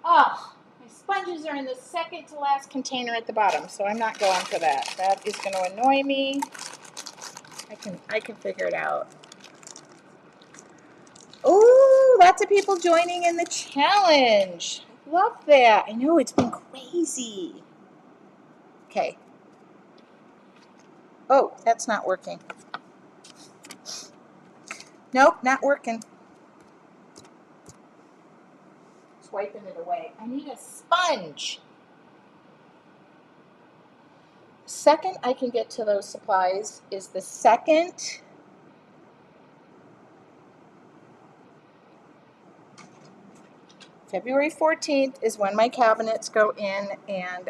Oh, my sponges are in the second to last container at the bottom, so I'm not going for that. That is going to annoy me. I can figure it out. Ooh, lots of people joining in the challenge. Love that. I know it's been crazy. Okay. Oh, that's not working. Nope, not working. Swiping it away. I need a sponge. Second I can get to those supplies is the second. February 14th is when my cabinets go in, and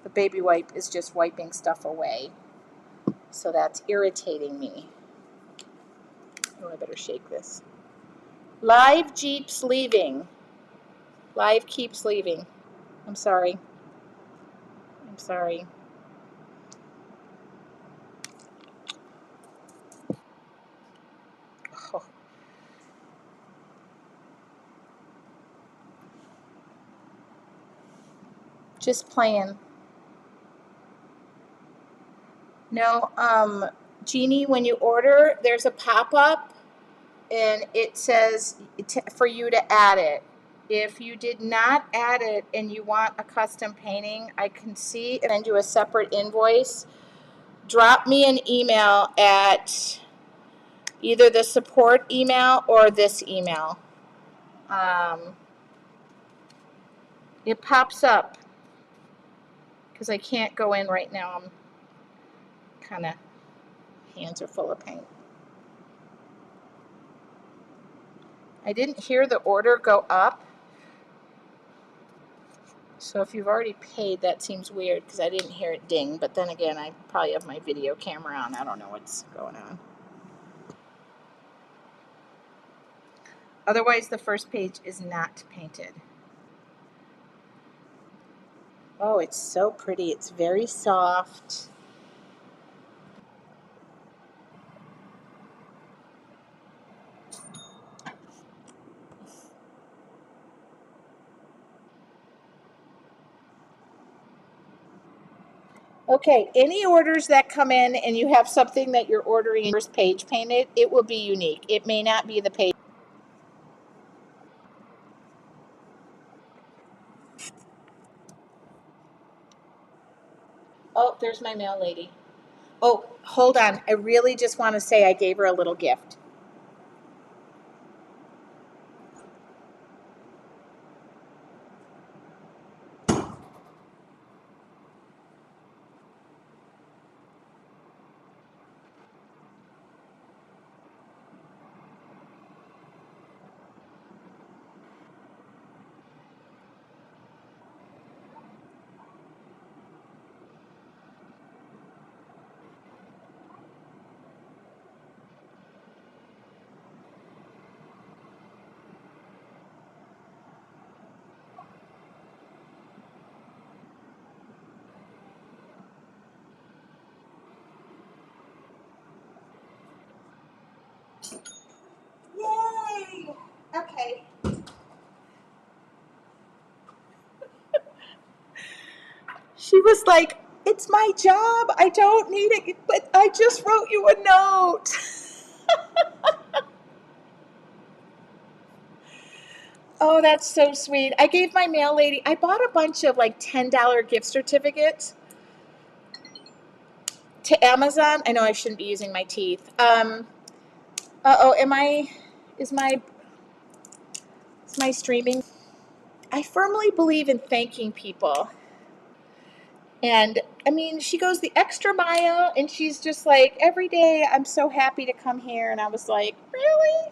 the baby wipe is just wiping stuff away. So that's irritating me. Oh, I better shake this. Live Jeeps leaving. Live keeps leaving. I'm sorry. I'm sorry. Oh. Just playing. No, Jeannie, when you order, there's a pop-up and it says for you to add it. If you did not add it and you want a custom painting, I can see and send you a separate invoice. Drop me an email at either the support email or this email. It pops up because I can't go in right now. I'm kind of, hands are full of paint. I didn't hear the order go up. So if you've already paid, that seems weird because I didn't hear it ding. But then again, I probably have my video camera on. I don't know what's going on. Otherwise, the first page is not painted. Oh, it's so pretty. It's very soft. Okay, any orders that come in and you have something that you're ordering first page painted, it will be unique. It may not be the page. Oh, there's my mail lady. Oh, hold on. I really just want to say I gave her a little gift. was like, it's my job. I don't need it, but I just wrote you a note. Oh, that's so sweet. I gave my mail lady, I bought a bunch of like $10 gift certificates to Amazon. I know I shouldn't be using my teeth. Is my streaming? I firmly believe in thanking people. And I mean, she goes the extra mile and she's just like, every day I'm so happy to come here. And I was like, really?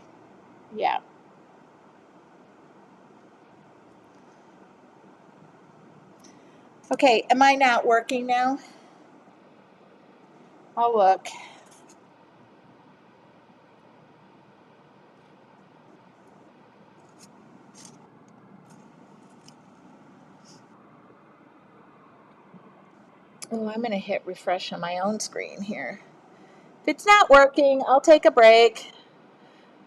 Yeah. Okay, am I not working now? I'll look. Oh, I'm going to hit refresh on my own screen here. If it's not working, I'll take a break.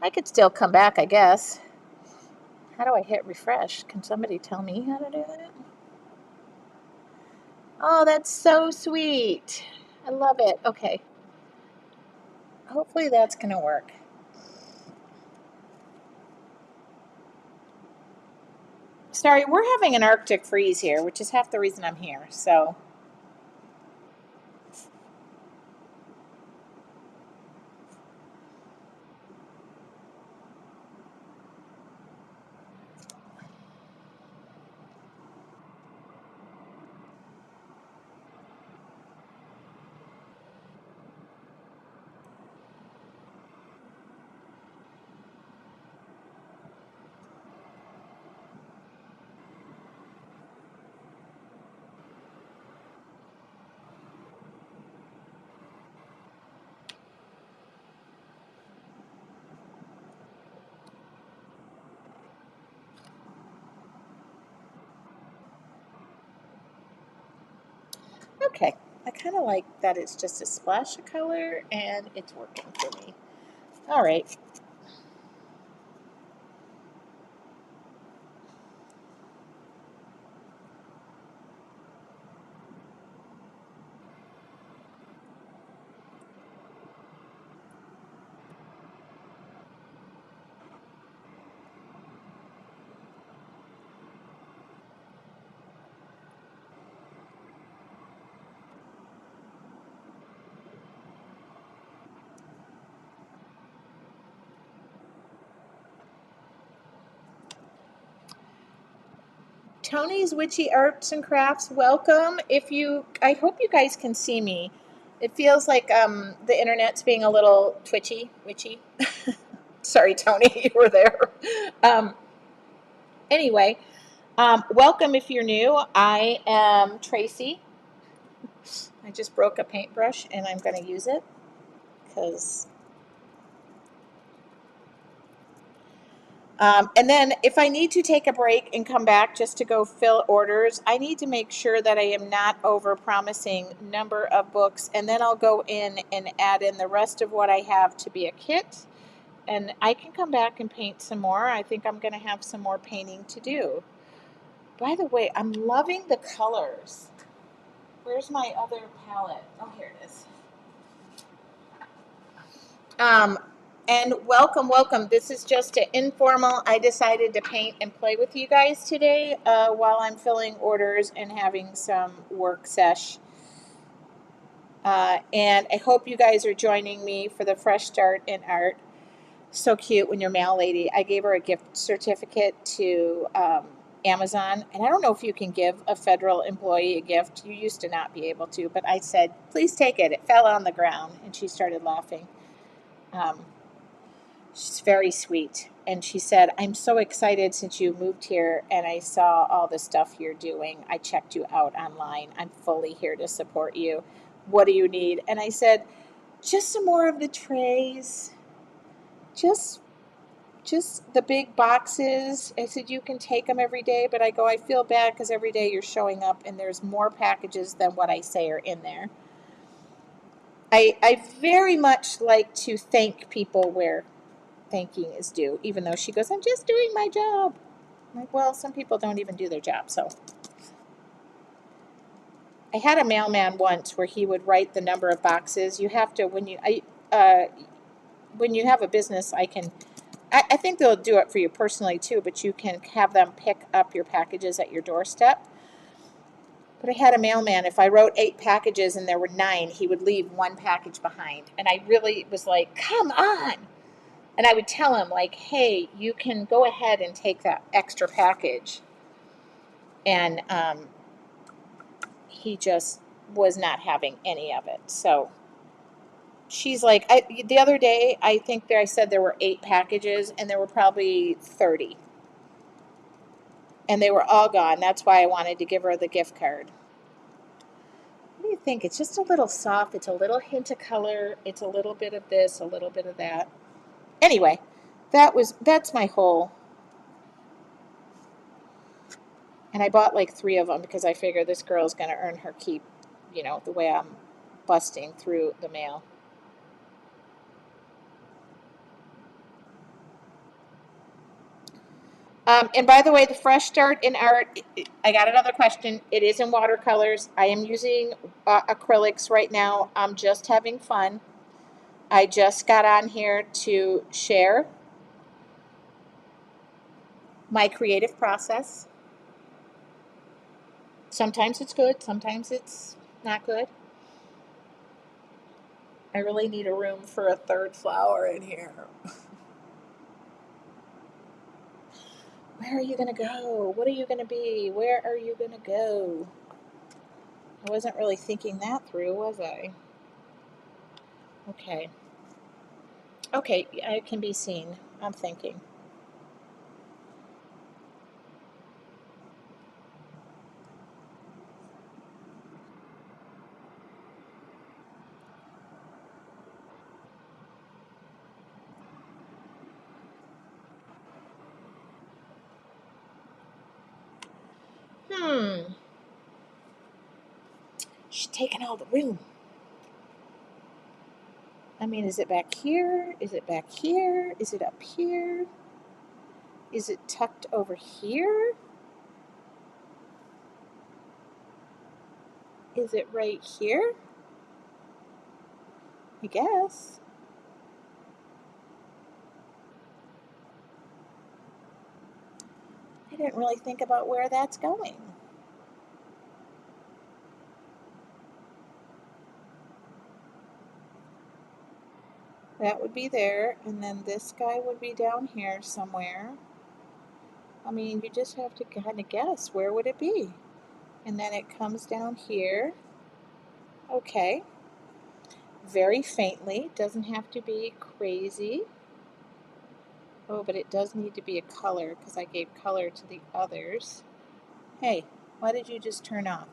I could still come back, I guess. How do I hit refresh? Can somebody tell me how to do that? Oh, that's so sweet. I love it. Okay. Hopefully that's going to work. Sorry, we're having an Arctic freeze here, which is half the reason I'm here. So, okay. I kind of like that it's just a splash of color and it's working for me. All right. Tony's Witchy Arts and Crafts, welcome. I hope you guys can see me. It feels like the internet's being a little witchy. Sorry, Tony, you were there. Um, anyway, welcome if you're new. I am Tracy. I just broke a paintbrush and I'm going to use it because. And then if I need to take a break and come back just to go fill orders, I need to make sure that I am not over promising number of books. And then I'll go in and add in the rest of what I have to be a kit. And I can come back and paint some more. I think I'm going to have some more painting to do. By the way, I'm loving the colors. Where's my other palette? Oh, here it is. Um, and welcome. This is just an informal. I decided to paint and play with you guys today while I'm filling orders and having some work sesh. And I hope you guys are joining me for the Fresh Start in Art. So cute when your mail lady. I gave her a gift certificate to Amazon, and I don't know if you can give a federal employee a gift. You used to not be able to, but I said, please take it. It fell on the ground, and she started laughing. Um, She's very sweet. And she said, I'm so excited since you moved here and I saw all the stuff you're doing. I checked you out online. I'm fully here to support you. What do you need? And I said, just some more of the trays. Just just the big boxes. I said, you can take them every day, but I go, I feel bad because every day you're showing up and there's more packages than what I say are in there. I very much like to thank people where thanking is due, even though she goes, I'm just doing my job. I'm like, well, some people don't even do their job, so. I had a mailman once where he would write the number of boxes. You have to when you have a business, I think they'll do it for you personally too, but you can have them pick up your packages at your doorstep. But I had a mailman, if I wrote 8 packages and there were 9, he would leave 1 package behind. And I really was like, come on. And I would tell him, like, hey, you can go ahead and take that extra package. And he just was not having any of it. So she's like, the other day, I think I said there were 8 packages, and there were probably 30. And they were all gone. That's why I wanted to give her the gift card. What do you think? It's just a little soft. It's a little hint of color. It's a little bit of this, a little bit of that. Anyway, that's my whole. And I bought like 3 of them because I figure this girl's going to earn her keep, the way I'm busting through the mail. And by the way, the Fresh Start in Art, I got another question. It is in watercolors. I am using acrylics right now. I'm just having fun. I just got on here to share my creative process. Sometimes it's good, sometimes it's not good. I really need a room for a 3rd flower in here. Where are you going to go? What are you going to be? Where are you going to go? I wasn't really thinking that through, was I? Okay. Okay, I can be seen. I'm thinking. Hmm. She's taking all the room. I mean, is it back here? Is it back here? Is it up here? Is it tucked over here? Is it right here? I guess. I didn't really think about where that's going. That would be there, and then this guy would be down here somewhere. I mean, you just have to kind of guess, where would it be? And then it comes down here. Okay. Very faintly, doesn't have to be crazy. Oh, but it does need to be a color because I gave color to the others. Hey, why did you just turn off?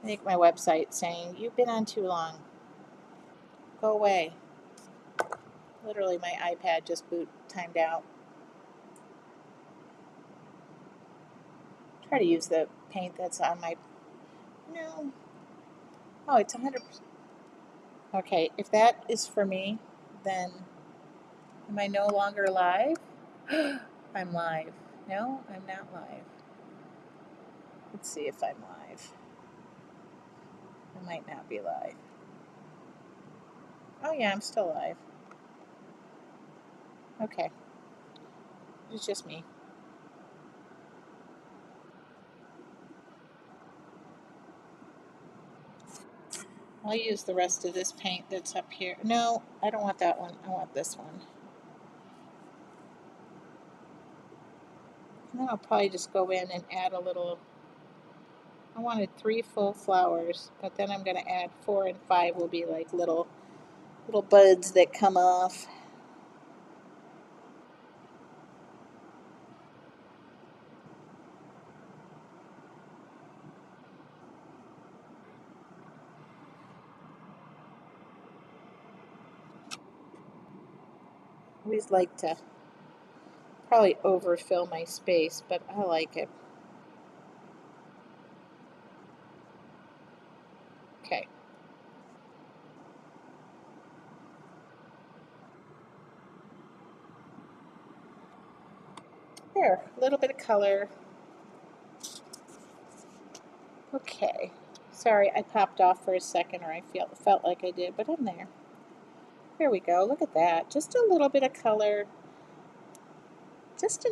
I think my website's saying, you've been on too long. Go away. Literally, my iPad just timed out. Try to use the paint that's on my. No. Oh, it's 100%. Okay, if that is for me, then am I no longer live? I'm live. No, I'm not live. Let's see if I'm live. I might not be live. Oh, yeah, I'm still live. Okay. It's just me. I'll use the rest of this paint that's up here. No, I don't want that one. I want this one. And then I'll probably just go in and add a little. I wanted 3 full flowers, but then I'm going to add 4 and 5 will be like little buds that come off. I always like to probably overfill my space, but I like it. Okay. There, a little bit of color. Okay. Sorry, I popped off for a second, or I felt like I did, but I'm there. Here we go. Look at that. Just a little bit of color. Just